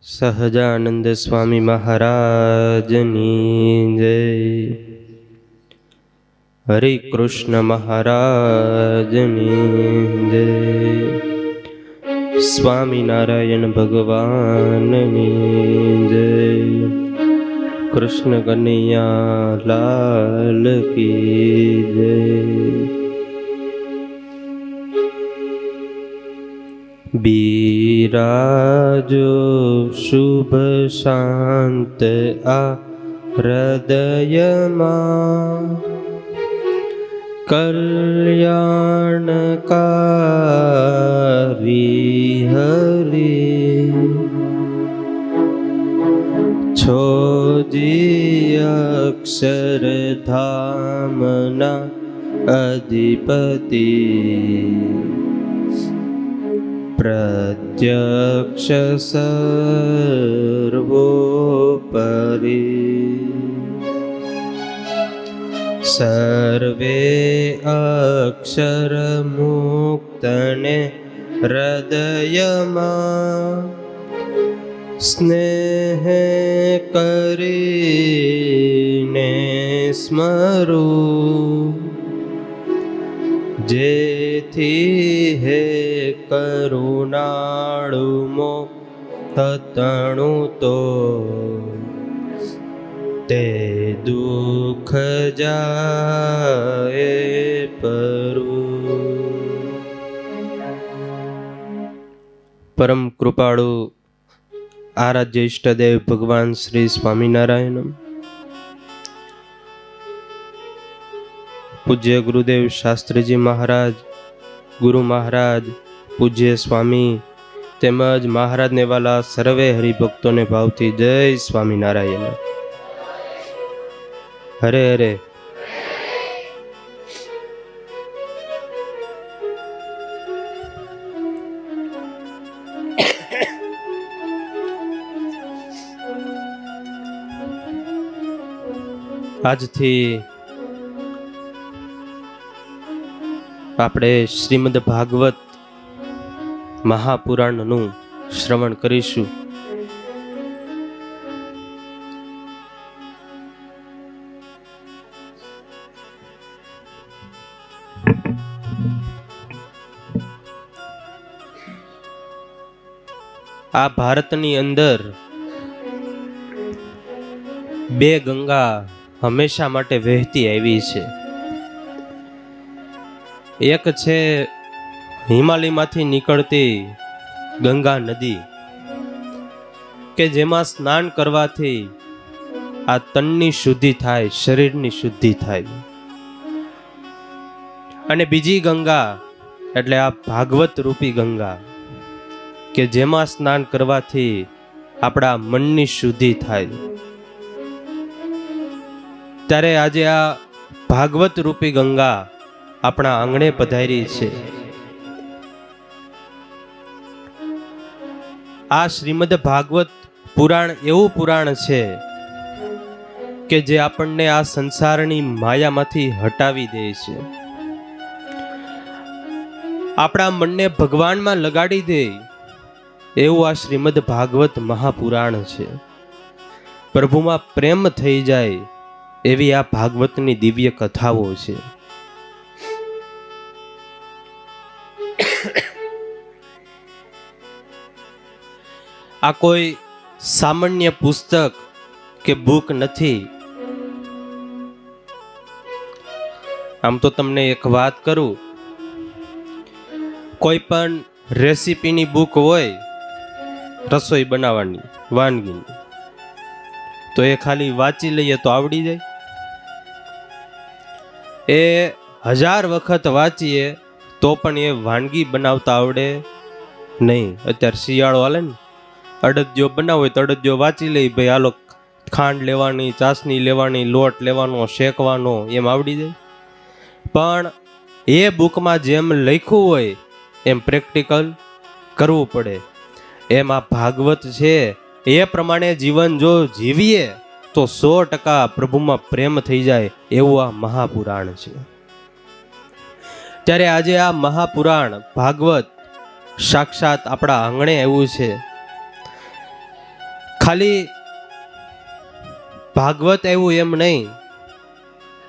સહજાનંદ સ્વામી મહારાજની જય. હરે કૃષ્ણ મહારાજની જય. સ્વામિનારાયણ ભગવાનની જય. કૃષ્ણ કનૈયા લાલ કી જય. બિરાજો શુભ શાંત આ હૃદયમાં, કલ્યાણકારી હરિ છોજી અક્ષરધામના અધિપતિ, પ્રત્યક્ષ સર્વોપરી, સર્વે અક્ષર મુક્તને હૃદયમાં સ્નેહ કરીને સ્મરું, જેથી હે કરુણાળુ મોહતણું તો તે દુઃખ જાય પરું. પરમ કૃપાળુ આરાધ્ય ઈષ્ટદેવ ભગવાન શ્રી સ્વામિનારાયણ, પૂજ્ય ગુરુદેવ શાસ્ત્રીજી મહારાજ, ગુરુ મહારાજ, પૂજ્ય સ્વામી તેમજ મહારાજને વાલા સર્વે હરિભક્તોને ભાવથી જય સ્વામિનારાયણ. હરે હરે. આજથી આપણે શ્રીમદ ભાગવત મહાપુરાણનું શ્રવણ કરીશું. આ ભારતની અંદર બે ગંગા હંમેશા માટે વહેતી આવી છે. એક છે હિમાલયમાંથી નીકળતી ગંગા નદી, કે જેમાં સ્નાન કરવાથી આ તનની શુદ્ધિ થાય, શરીરની શુદ્ધિ થાય. અને બીજી ગંગા એટલે આ ભાગવત રૂપી ગંગા, કે જેમાં સ્નાન કરવાથી આપણા મનની શુદ્ધિ થાય. ત્યારે આજે આ ભાગવત રૂપી ગંગા આપણા આંગણે પધારી છે. આ શ્રીમદ ભાગવત પુરાણ એવું પુરાણ છે કે જે આપણને આ સંસારની માયામાંથી હટાવી દે છે, આપણા મનને ભગવાનમાં લગાડી દે એવું આ શ્રીમદ ભાગવત મહાપુરાણ છે. પ્રભુમાં પ્રેમ થઈ જાય એવી આ ભાગવતની દિવ્ય કથાઓ છે. આ કોઈ સામાન્ય પુસ્તક કે બુક નથી. આમ તો તમને એક વાત કરું, કોઈ પણ રેસીપીની બુક હોય રસોઈ બનાવવાની, વાનગીની, તો એ ખાલી વાંચી લઈએ તો આવડી જાય? એ 1000 વખત વાંચીએ તો પણ એ વાનગી બનાવતા આવડે નહીં. અત્યારે શિયાળો હાલે ને, અડદિયો બનાવો હોય તો અડદિયો વાંચી લઈ, ભાઈ હાલો ખાંડ લેવાની, ચાસણી લેવાની, લોટ લેવાનો, શેકવાનો, એમ આવડી જાય. પણ એ બુકમાં જેમ લખ્યું હોય એમ પ્રેક્ટિકલ કરવું પડે. એમ આ ભાગવત છે એ પ્રમાણે જીવન જો જીવીએ તો 100% પ્રભુમાં પ્રેમ થઈ જાય એવું આ મહાપુરાણ છે. ત્યારે આજે આ મહાપુરાણ ભાગવત સાક્ષાત આપણા આંગણે આવ્યું છે. ખાલી ભાગવત એવું એમ નહીં,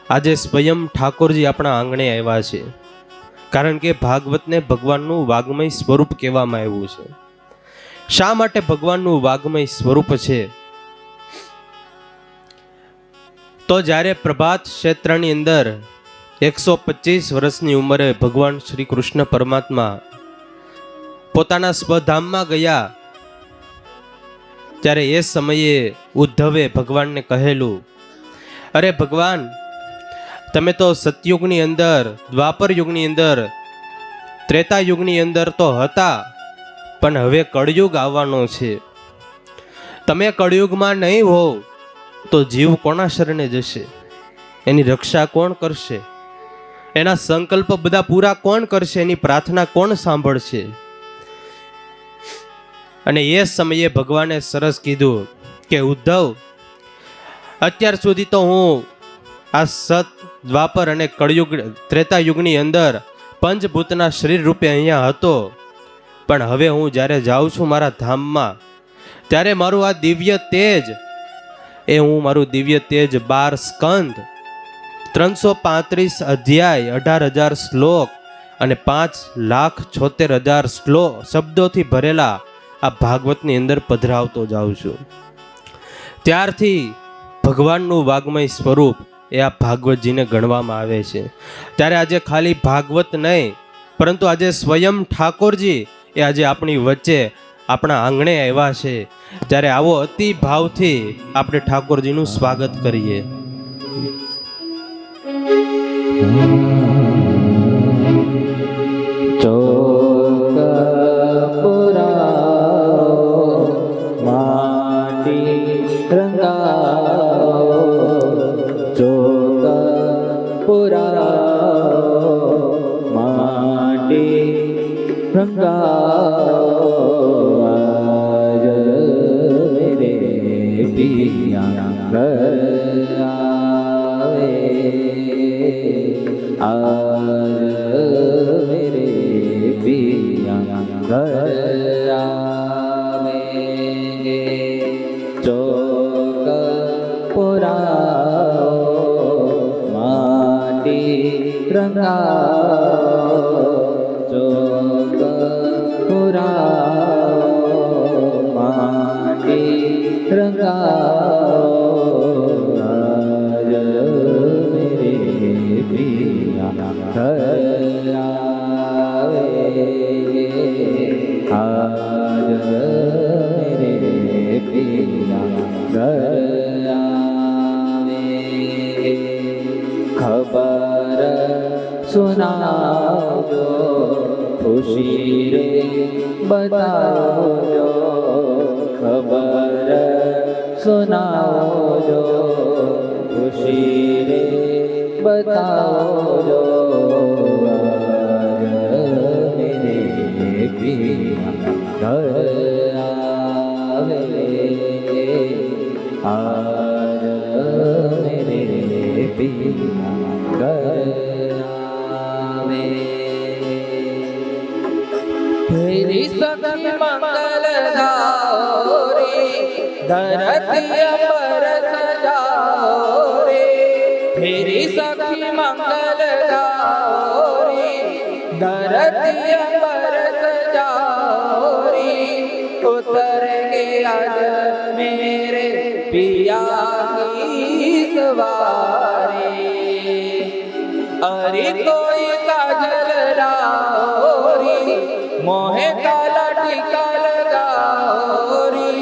આજે સ્વયં ઠાકોરજી આપણા આંગણે આવ્યા છે, કારણ કે ભાગવતને ભગવાનનું વાગ્મય સ્વરૂપ કહેવામાં આવ્યું છે. શા માટે ભગવાનનું વાગ્મય સ્વરૂપ છે? તો જ્યારે પ્રભાત ક્ષેત્રની અંદર 125 વર્ષની ઉંમરે ભગવાન શ્રી કૃષ્ણ પરમાત્મા પોતાના સ્વધામમાં ગયા, ત્યારે એ સમયે ઉદ્ધવે ભગવાનને કહેલું, અરે ભગવાન, તમે તો સતયુગની અંદર, દ્વાપર યુગની અંદર, ત્રેતા યુગની અંદર તો હતા, પણ હવે કળયુગ આવવાનો છે. તમે કળયુગમાં નહીં હો તો જીવ કોના શરણે જશે? એની રક્ષા કોણ કરશે? એના સંકલ્પ બધા પૂરા કોણ કરશે? એની પ્રાર્થના કોણ સાંભળશે? અને એ સમયે ભગવાને સરસ કીધું કે ઉદ્ધવ, અત્યાર સુધી તો હું આ સત, દ્વાપર અને કળયુગ, ત્રેતા યુગની અંદર પંચભૂતના શરીર રૂપે અહીંયા હતો, પણ હવે હું જ્યારે જાઉં છું મારા ધામમાં, ત્યારે મારું આ દિવ્ય તેજ, હું મારું દિવ્ય તેજ 12 સ્કંદ, 335 અધ્યાય, 18,000 શ્લોક અને 5,76,000 શબ્દોથી ભરેલા આ ભાગવતની અંદર પધરાવતો જાઉં છું. ત્યારથી ભગવાનનું વાગ્મય સ્વરૂપ એ આ ભાગવતજીને ગણવામાં આવે છે. ત્યારે આજે ખાલી ભાગવત નહીં, પરંતુ આજે સ્વયં ઠાકોરજી એ આજે આપણી વચ્ચે, આપણા આંગણે આવ્યા છે. ત્યારે આવો અતિ ભાવથી આપણે ઠાકોરજીનું સ્વાગત કરીએ. खबर सुनाओ खुशी रे बताओ, खबर सुनाओ खुशी रे बताओ, मेरे पिया घर आवे, आज मेरे पिया घर आवे। तेरी सखी मंगल गौरी धरती पर सजाओ रे, तेरी सखी मंगल गौरी धरती पर सजाओ रे, उतर गया मेरे पिया की सवारी, अरे कोई काजल राओरी मोहे काला टीका लगाओरी,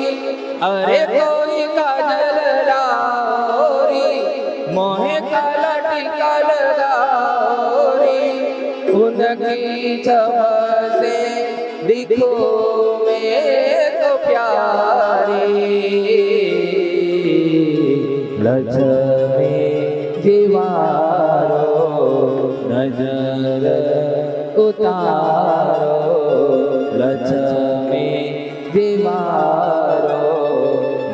अरे कोई काजल राओरी मोहे काला टीका लगाओरी, उनकी छवि से दिखो मैं तो प्यारी, लक्ष्मी दीवारो नजर उतारो, लक्ष्मी दीवारो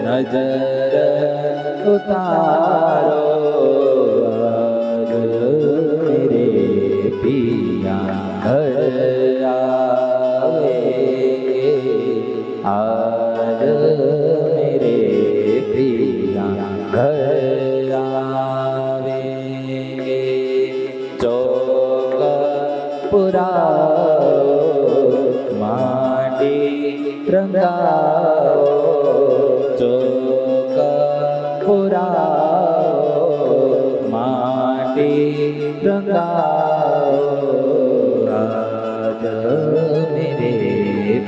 नजर उतारो, मेरे पिया घर आवे, आज मेरे ઘર આવે ચોક પુરાવો માટી રંગાવો ચોક પુરાવો માટી રંગાવો આજ મેરે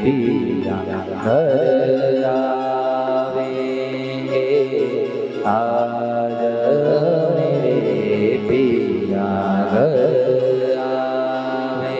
પિયા ઘર આવે આજ મેરે પિયા ઘર આવે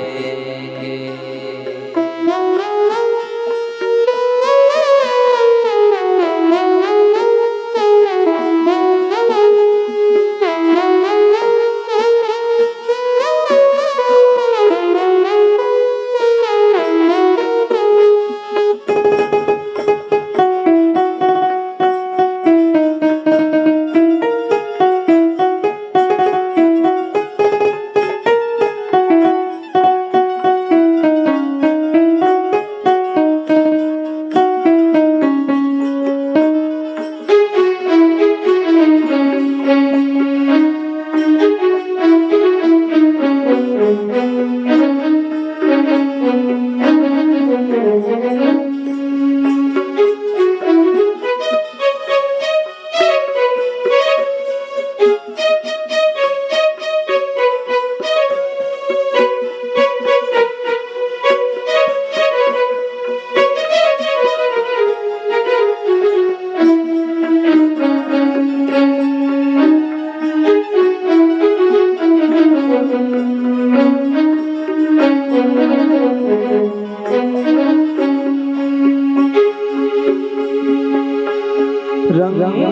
રંગ રંગ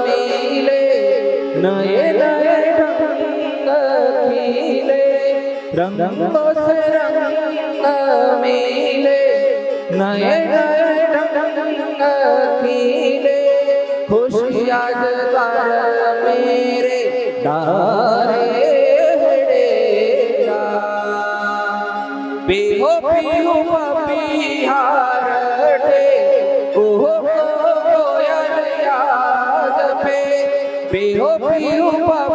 મિલે નયે નયે રંગ ખીલે રંગો સે રંગ મિલે નયે નયે રંગ ખીલે ખુશિયાँ द्वार मेरे डारे पीहो पीहो पिहार ओहो कोयल याद पे पीहो पीहो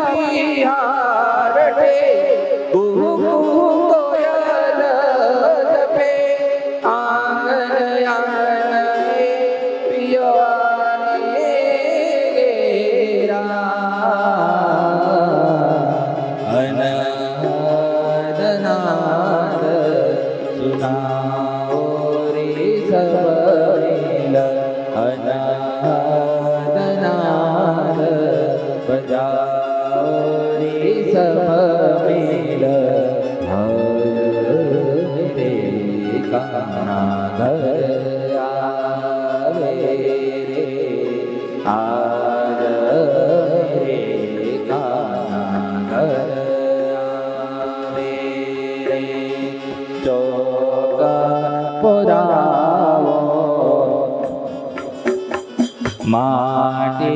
पिहार ओहो कोयल पे आंगन आंगन पियो अनाद सुनाओ रे सबरील अनाद बजाओ रे सब मिल रे काना घर आवे रे आज रे काना घर माटी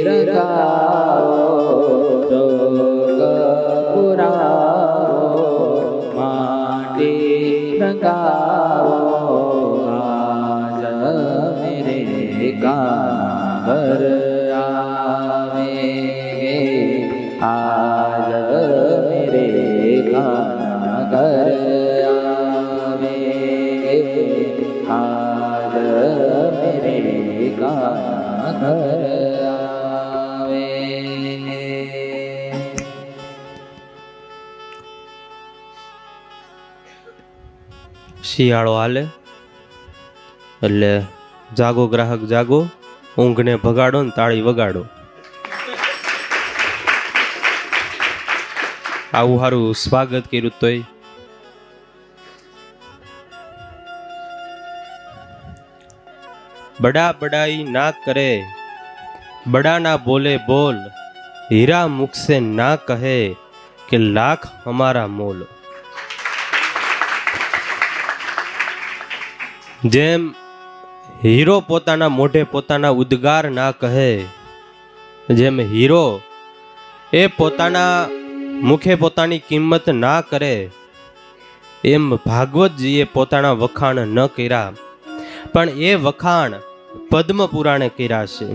रंगाओ चौक पुराओ माटी रंगाओ आज मेरे गाना घर आवे आज मेरे गाना घर आवे आज मेरे गाना घर आवे શિયાળો હાલે એટલે જાગો ગ્રાહક જાગો ઊંઘને ભગાડો ને તાળી વગાડો. આવું સારું સ્વાગત કર્યું તોય बड़ा बड़ाई ना करे बड़ा ना बोले बोल हीरा मुख से ना कहे कि लाख हमारा मोल. જેમ હીરો પોતાના મોઢે પોતાના ઉદ્ગાર ના કહે જેમ હીરો એ પોતાના મુખે પોતાની કિંમત ના કરે એમ ભાગવતજીએ પોતાના વખાણ ન કર્યા પણ એ વખાણ પદ્મ પુરાણે કર્યા છે.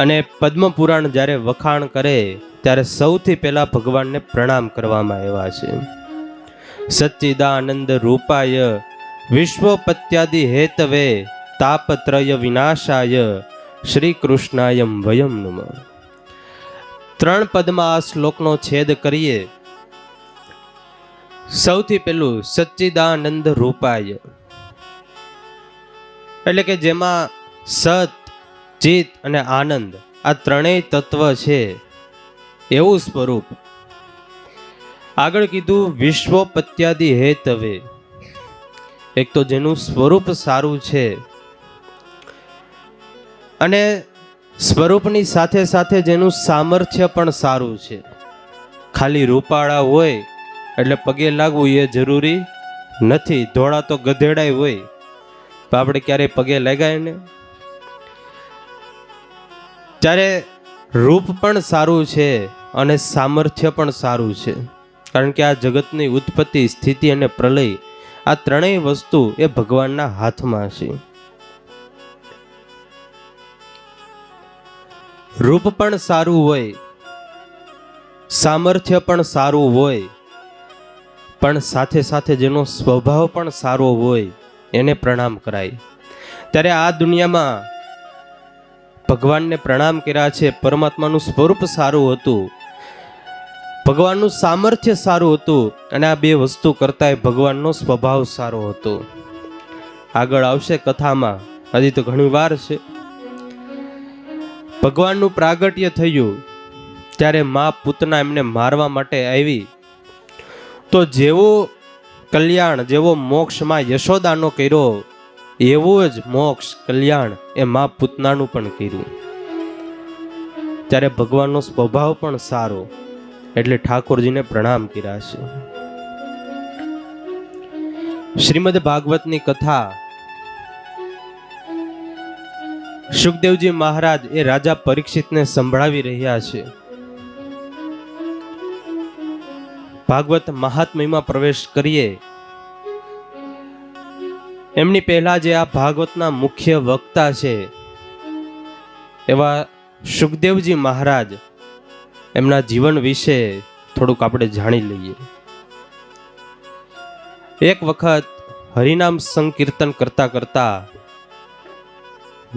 અને પદ્મ પુરાણ જ્યારે વખાણ કરે ત્યારે સૌથી પહેલા ભગવાનને પ્રણામ કરવામાં આવ્યા છે. સચ્ચિદાનંદ રૂપાય વિશ્વોપત્યાદિ હેતવે તાપત્રય વિનાશાય શ્રી કૃષ્ણાયમ વયમ નમઃ. 3 પદમાં આ શ્લોકનો છેદ કરીએ. સૌથી પહેલું સચ્ચિદાનંદ રૂપાય, એટલે કે જેમાં સત, ચિત અને આનંદ આ ત્રણેય તત્વ છે એવું સ્વરૂપ. આગળ કીધું વિશ્વોપત્યાદિ હેતવે, એક તો જેનું સ્વરૂપ સારું છે અને સ્વરૂપની સાથે સાથે જેનું સામર્થ્ય પણ સારું છે. ખાલી રૂપાળા હોય એટલે પગે લાગવું એ જરૂરી નથી. ધોળા તો ગધેડાય હોય, તો આપણે ક્યારેય પગે લાગાય ને. ત્યારે રૂપ પણ સારું છે અને સામર્થ્ય પણ સારું છે, કારણ કે આ જગતની ઉત્પત્તિ, સ્થિતિ અને પ્રલય આ ત્રણેય વસ્તુ એ ભગવાનના હાથમાં છે. રૂપ પણ સારું હોય, સામર્થ્ય પણ સારું હોય, પણ સાથે સાથે જેનો સ્વભાવ પણ સારો હોય એને પ્રણામ કરાય. ત્યારે આ દુનિયામાં ભગવાનને પ્રણામ કર્યા છે. પરમાત્માનું સ્વરૂપ સારું હતું, ભગવાનનું સામર્થ્ય સારું હતું અને આ બે વસ્તુ કરતાંય ભગવાનનો સ્વભાવ સારો હતો. આગળ આવશે કથામાં, હજી તો ઘણી વાર છે. ભગવાનનું પ્રાગટ્ય થયું ત્યારે મા પૂતના એમને મારવા માટે આવી, તો જેવો કલ્યાણ, જેવો મોક્ષમાં યશોદાનો કર્યો એવું જ મોક્ષ, કલ્યાણ એ મા પૂતનાનું પણ કર્યું. ત્યારે ભગવાનનો સ્વભાવ પણ સારો એટલે ઠાકોરજીને પ્રણામ કર્યા છે. શ્રીમદ ભાગવતની કથા સુખદેવજી મહારાજ એ રાજા પરીક્ષિતને સંભળાવી રહ્યા છે. ભાગવત મહાત્મ્યમાં પ્રવેશ કરીએ એમની પહેલા જે આ ભાગવતના મુખ્ય વક્તા છે એવા સુખદેવજી મહારાજ, એમના જીવન વિશે થોડુંક આપણે જાણી લઈએ. એક વખત હરિનામ સંકીર્તન કરતા કરતા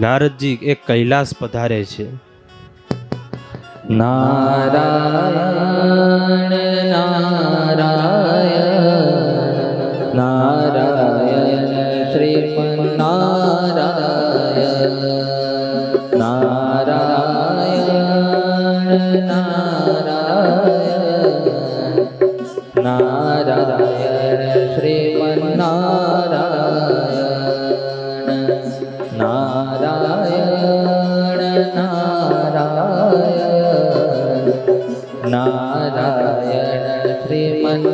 નારદજી એક કૈલાસ પધારે છે. નારાયણ નારાયણ નારાયણ શ્રીમન્નારાયણ નારાયણ નારાયણ નારાયણ શ્રીમન્નારાયણ નારાયણ નારાયણ નારાયણ શ્રીમન્નારાયણ.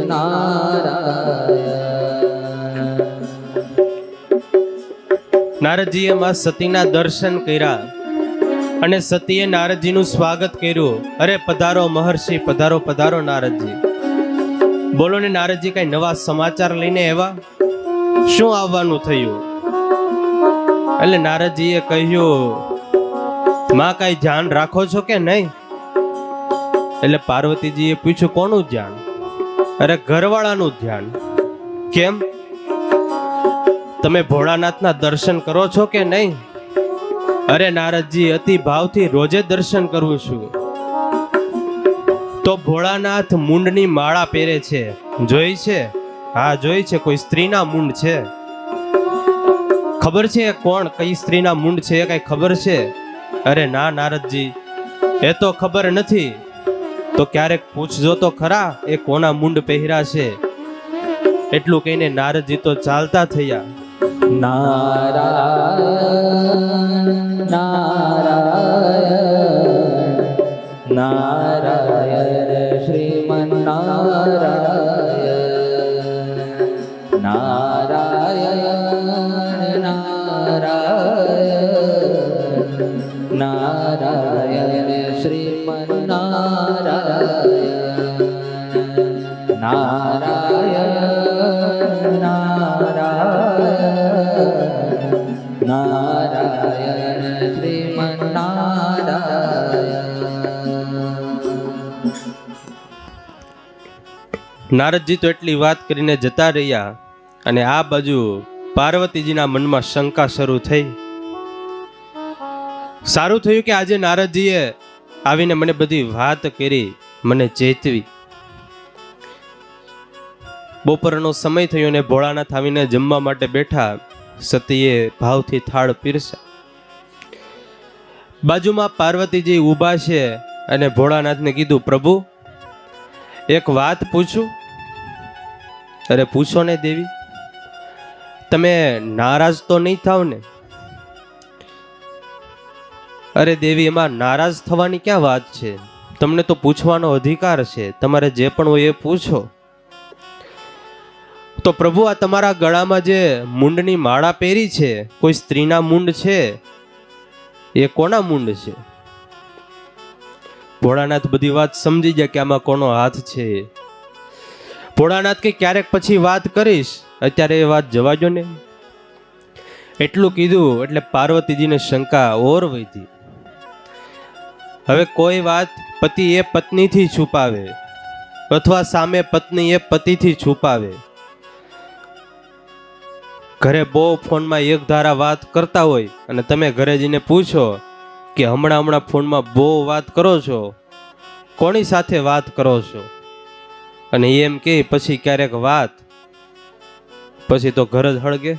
નારદજીએ માં સતીના દર્શન કર્યા અને સતીએ નારદજીનું સ્વાગત કર્યું. અરે પધારો મહર્ષિ, પધારો પધારો નારદજી. બોલો ને નારદજી, કઈ નવા સમાચાર લઈને આવ્યા? શું આવવાનું થયું? એટલે નારદજીએ કહ્યું, માં કઈ ધ્યાન રાખો છો કે નહીં? એટલે પાર્વતીજીએ પૂછ્યું, કોનું ધ્યાન? અરે ઘરવાળાનું ધ્યાન. કેમ? તમે ભોળાનાથના દર્શન કરો છો કે નહીં? અરે નારદજી, અતિ ભાવથી રોજે દર્શન કરું છું. તો ભોળાનાથ મૂંડની માળા પહેરે છે, જોઈ છે? હા જોઈ છે. કોઈ સ્ત્રીના મૂંડ છે? ખબર છે કોણ, કઈ સ્ત્રીના મૂંડ છે, કઈ ખબર છે? અરે ના નારદજી, એ તો ખબર નથી. તો ક્યારેક પૂછજો તો ખરા એ કોના મૂંડ પહેર્યા છે. એટલું કહીને નારદજી તો ચાલતા થયા. નારાયણ નારાયણ નારાયણ શ્રીમન્નારાયણ નારાયણ નારાયણ નારાયણ શ્રીમન્નારાયણ નારાયણ નારાયણ નારાયણ નારાયણ શ્રીમન્નારાયણ. નારદજી તો એટલી વાત કરીને જતા રહ્યા અને આ બાજુ પાર્વતીજીના મનમાં શંકા શરૂ થઈ. સારું થયું કે આજે નારદજીએ આવીને મને બધી વાત કરી, મને ચેતવી. બપોરનો સમય થયો ને ભોળાનાથ આવીને જમવા માટે બેઠા. સતીએ ભાવથી થાળ પીરસા. બાજુમાં પાર્વતીજી ઊભા છે અને ભોળાનાથને કીધું, પ્રભુ એક વાત પૂછું? અરે પૂછો ને દેવી, તમે નારાજ તો નહીં થાવ ને? અરે દેવી, એમાં નારાજ થવાની ક્યાં વાત છે? તમને તો પૂછવાનો અધિકાર છે, તમારે જે પણ હોય એ પૂછો. તો પ્રભુ, આ તમારા ગળામાં જે મૂંડની માળા પહેરી છે, કોઈ સ્ત્રીના મૂંડ છે? એ કોના મૂંડ છે? ભોળાનાથ બધી વાત સમજી ગયા કે આમાં કોનો હાથ છે. ભોળાનાથ કે ક્યારેક પછી વાત કરીશ, અત્યારે એ વાત જવા દો ને. એટલું કીધું એટલે પાર્વતીજીને શંકા ઓર વધી. હવે કોઈ વાત પતિ એ પત્નીથી છુપાવે અથવા સામે પત્ની એ પતિથી છુપાવે. ઘરે બહુ ફોનમાં એક ધારા વાત કરતા હોય અને તમે ઘરે જઈને પૂછો કે હમણાં ફોનમાં બહુ વાત કરો છો, કોની સાથે વાત કરો છો? અને એમ કે પછી ક્યારેક વાત, પછી તો ઘર જ હળગે.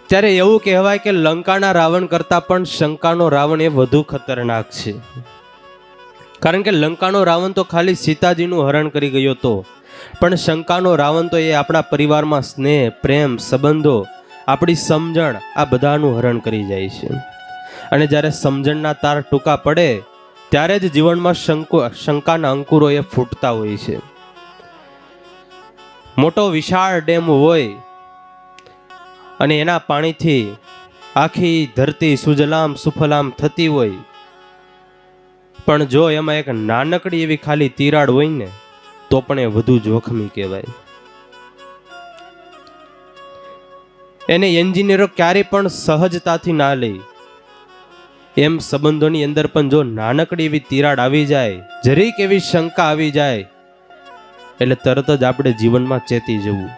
ત્યારે એવું કહેવાય કે લંકાના રાવણ કરતા પણ શંકાનો રાવણ એ વધુ ખતરનાક છે. કારણ કે લંકાનો રાવણ તો ખાલી સીતાજીનું હરણ કરી ગયો હતો, પણ શંકાનો રાવણ તો એ આપણા પરિવારમાં સ્નેહ, પ્રેમ, સંબંધો, આપણી સમજણ આ બધાનું હરણ કરી જાય છે. અને જ્યારે સમજણના તાર ટૂંકા પડે ત્યારે જ જીવનમાં શંકાના અંકુરો એ ફૂટતા હોય છે. મોટો વિશાળ ડેમ હોય અને એના પાણીથી આખી ધરતી સુજલામ સુફલામ થતી હોય, પણ જો એમાં એક નાનકડી એવી ખાલી તિરાડ હોય ને તો પણ એ વધુ જોખમી કહેવાય. એને એન્જિનિયરો ક્યારેય પણ સહજતાથી ના લે. એમ સંબંધોની અંદર પણ જો નાનકડી એવી તિરાડ આવી જાય, જરીક એવી શંકા આવી જાય, એટલે તરત જ આપણે જીવનમાં ચેતી જવું.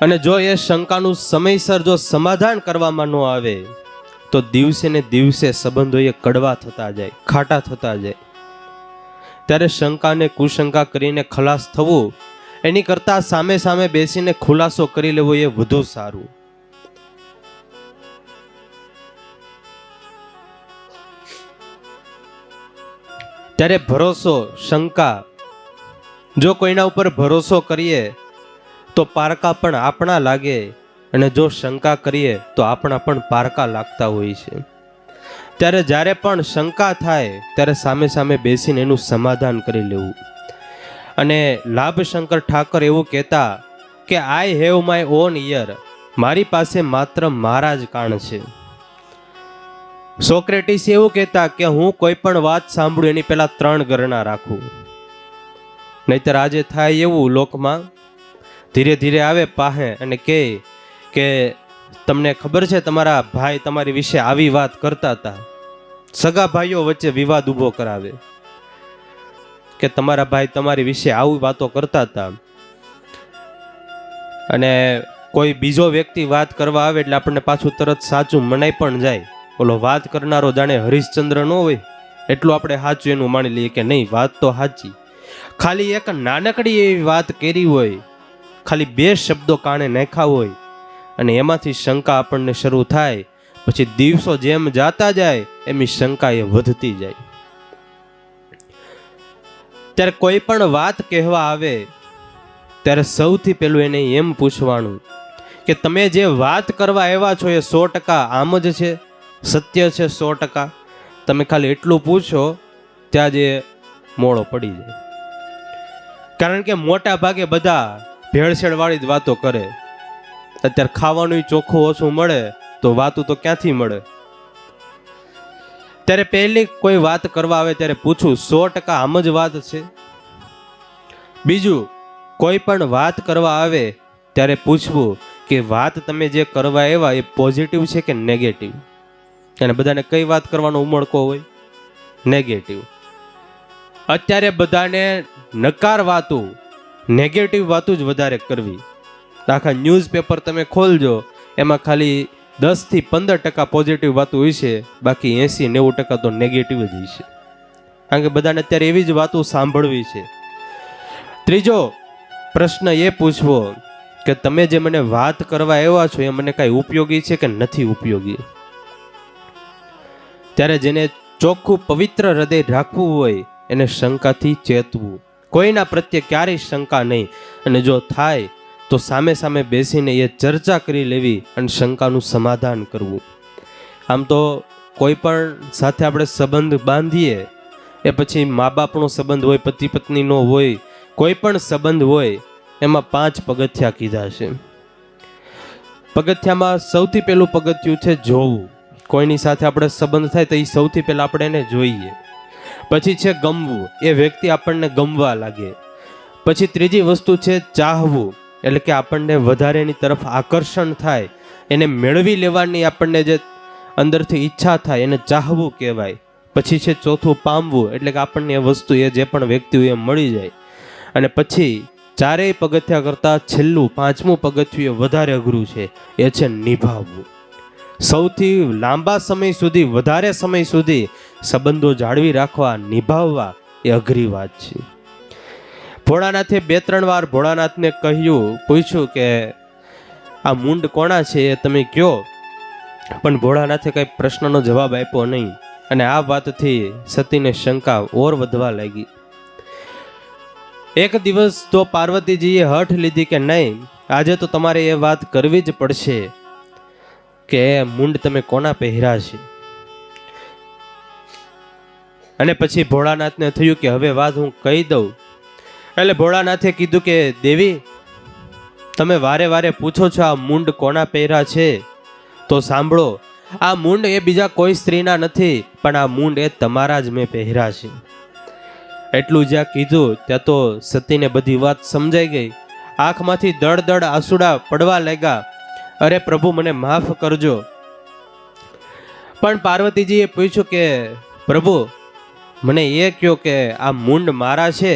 અને જો એ શંકાનું સમયસર જો સમાધાન કરવામાં ન આવે તો દિવસે ને દિવસે સંબંધો એ કડવા થતા જાય, ખાટા થતા જાય. ત્યારે શંકાને કુશંકા કરીને ખલાસ થવું એની કરતા સામે સામે બેસીને ખુલાસો કરી લેવો એ વધુ સારું. ત્યારે ભરોસો, શંકા, જો કોઈના ઉપર ભરોસો કરીએ તો પારકા પણ આપણા લાગે, અને જો શંકા કરીએ તો આપણા પણ પારકા લાગતા હોય છે. ત્યારે જ્યારે પણ શંકા થાય ત્યારે સામે સામે બેસીને એનું સમાધાન કરી લેવું. અને લાભશંકર ઠાકર એવું કહેતા કે આઈ હેવ માય ઓન ઈયર, મારી પાસે માત્ર મારા જ કાન છે. સોક્રેટિસ એવું કહેતા કે હું કોઈ પણ વાત સાંભળું એની પહેલા 3 ગણના રાખું. નહીતર આજે થાય એવું લોકમાં, ધીરે ધીરે આવે પાહે અને કહે કે તમને ખબર છે તમારા ભાઈ તમારી વિશે આવી વાત કરતા હતા. સગા ભાઈઓ વચ્ચે વિવાદ ઊભો કરાવે કે તમારા ભાઈ તમારી વિશે આવી વાતો કરતા હતા. અને કોઈ બીજો વ્યક્તિ વાત કરવા આવે એટલે આપણને પાછું તરત સાચું મનાઈ પણ જાય. ઓલો વાત કરનારો જાણે હરિશ્ચંદ્ર ન હોય એટલું આપણે સાચું એનું માની લઈએ કે નહીં, વાત તો સાચી. ખાલી એક નાનકડી એવી વાત કરી હોય, ખાલી 2 શબ્દો કાને નાખ્યા હોય અને એમાંથી શંકા આપણને શરૂ થાય, પછી દિવસો જેમ જાતા જાય એમની શંકા એ વધતી જાય. ત્યારે કોઈ પણ વાત કહેવા આવે ત્યારે સૌથી પહેલું એને એમ પૂછવાનું કે તમે જે વાત કરવા આવ્યા છો એ 100% આમ જ છે, સત્ય છે 100%? તમે ખાલી એટલું પૂછો ત્યાં જે મોડો પડી જાય. કારણ કે મોટા ભાગે બધા ભેળસેળ વાળી જ વાતો કરે. અત્યારે ખાવાનું ચોખ્ખું ઓછું મળે તો વાતું તો ક્યાંથી મળે? ત્યારે પહેલી કોઈ વાત કરવા આવે ત્યારે પૂછું 100% આમ જ વાત છે? બીજું, કોઈ પણ વાત કરવા આવે ત્યારે પૂછવું કે વાત તમે જે કરવા આવ્યા એ પોઝિટિવ છે કે નેગેટિવ. અને બધાને કઈ વાત કરવાનો ઉમળકો હોય? નેગેટિવ. અત્યારે બધાને નકાર વાતું, નેગેટિવ વાતું જ વધારે કરવી. આખા ન્યૂઝપેપર તમે ખોલજો, એમાં ખાલી 10 થી 15% પોઝિટિવ વાતું હોય છે, બાકી 80-90% તો નેગેટિવ જ હોય છે. કારણ કે બધાને અત્યારે એવી જ વાતો સાંભળવી છે. ત્રીજો પ્રશ્ન એ પૂછવો કે તમે જે મને વાત કરવા આવ્યા છો એ મને કાંઈ ઉપયોગી છે કે નથી ઉપયોગી. ત્યારે જેને ચોખ્ખું પવિત્ર હૃદય રાખવું હોય એને શંકાથી ચેતવું, કોઈના પ્રત્યે ક્યારેય શંકા નહીં. અને જો થાય તો સામે સામે બેસીને એ ચર્ચા કરી લેવી અને શંકાનું સમાધાન કરવું. આમ તો કોઈ પણ સાથે આપણે સંબંધ બાંધીએ, એ પછી મા બાપનો સંબંધ હોય, પતિ પત્નીનો હોય, કોઈ પણ સંબંધ હોય, એમાં 5 પગથિયા કીધા છે. પગથિયામાં સૌથી પહેલું પગથિયું છે જોવું. કોઈની સાથે આપણે સંબંધ થાય તો એ સૌથી પહેલાં આપણે એને જોઈએ. પછી છે ગમવું, એ વ્યક્તિ આપણને ગમવા લાગે. પછી ત્રીજી વસ્તુ છે ચાહવું, એટલે કે આપણને વધારે એની તરફ આકર્ષણ થાય, એને મેળવી લેવાની આપણને જે અંદરથી ઈચ્છા થાય એને ચાહવું કહેવાય. પછી છે ચોથું પામવું, એટલે કે આપણને એ વસ્તુ એ જે પણ વ્યક્તિ હોય એ મળી જાય. અને પછી 4 પગથિયા કરતાં છેલ્લું 5મું પગથિયું વધારે અઘરું છે, એ છે નિભાવવું. સૌથી લાંબા સમય સુધી, વધારે સમય સુધી સંબંધો જાળવી રાખવા, નિભાવવા એ અઘરી વાત છે. ભોળાનાથે 2-3 વાર ભોળાનાથને પૂછ્યું કે આ મૂંડ કોણા છે એ તમે કયો, પણ ભોળાનાથે કઈ પ્રશ્નનો જવાબ આપ્યો નહીં. અને આ વાતથી સતીને શંકા ઓર વધવા લાગી. એક દિવસ તો પાર્વતીજીએ હઠ લીધી કે નહીં, આજે તો તમારે એ વાત કરવી જ પડશે કે મૂંડ તમે કોના પહેર્યા છે. અને પછી ભોળાનાથને થયું કે હવે વાત હું કહી દઉં. એટલે ભોળાનાથે કીધું કે દેવી, તમે વારે વારે પૂછો છો આ મૂંડ કોના પહેર્યા છે, તો સાંભળો, આ મૂંડ એ બીજા કોઈ સ્ત્રીના નથી, પણ આ મૂંડ એ તમારા જ મેં પહેર્યા છે. એટલું જ્યાં કીધું ત્યાં તો સતીને બધી વાત સમજાઈ ગઈ. આંખમાંથી દળ દળ આંસુડા પડવા લાગ્યા. અરે પ્રભુ, મને માફ કરજો. પણ પાર્વતીજીએ પૂછ્યું કે પ્રભુ, મને એ કહો કે આ મૂંડ મારા છે,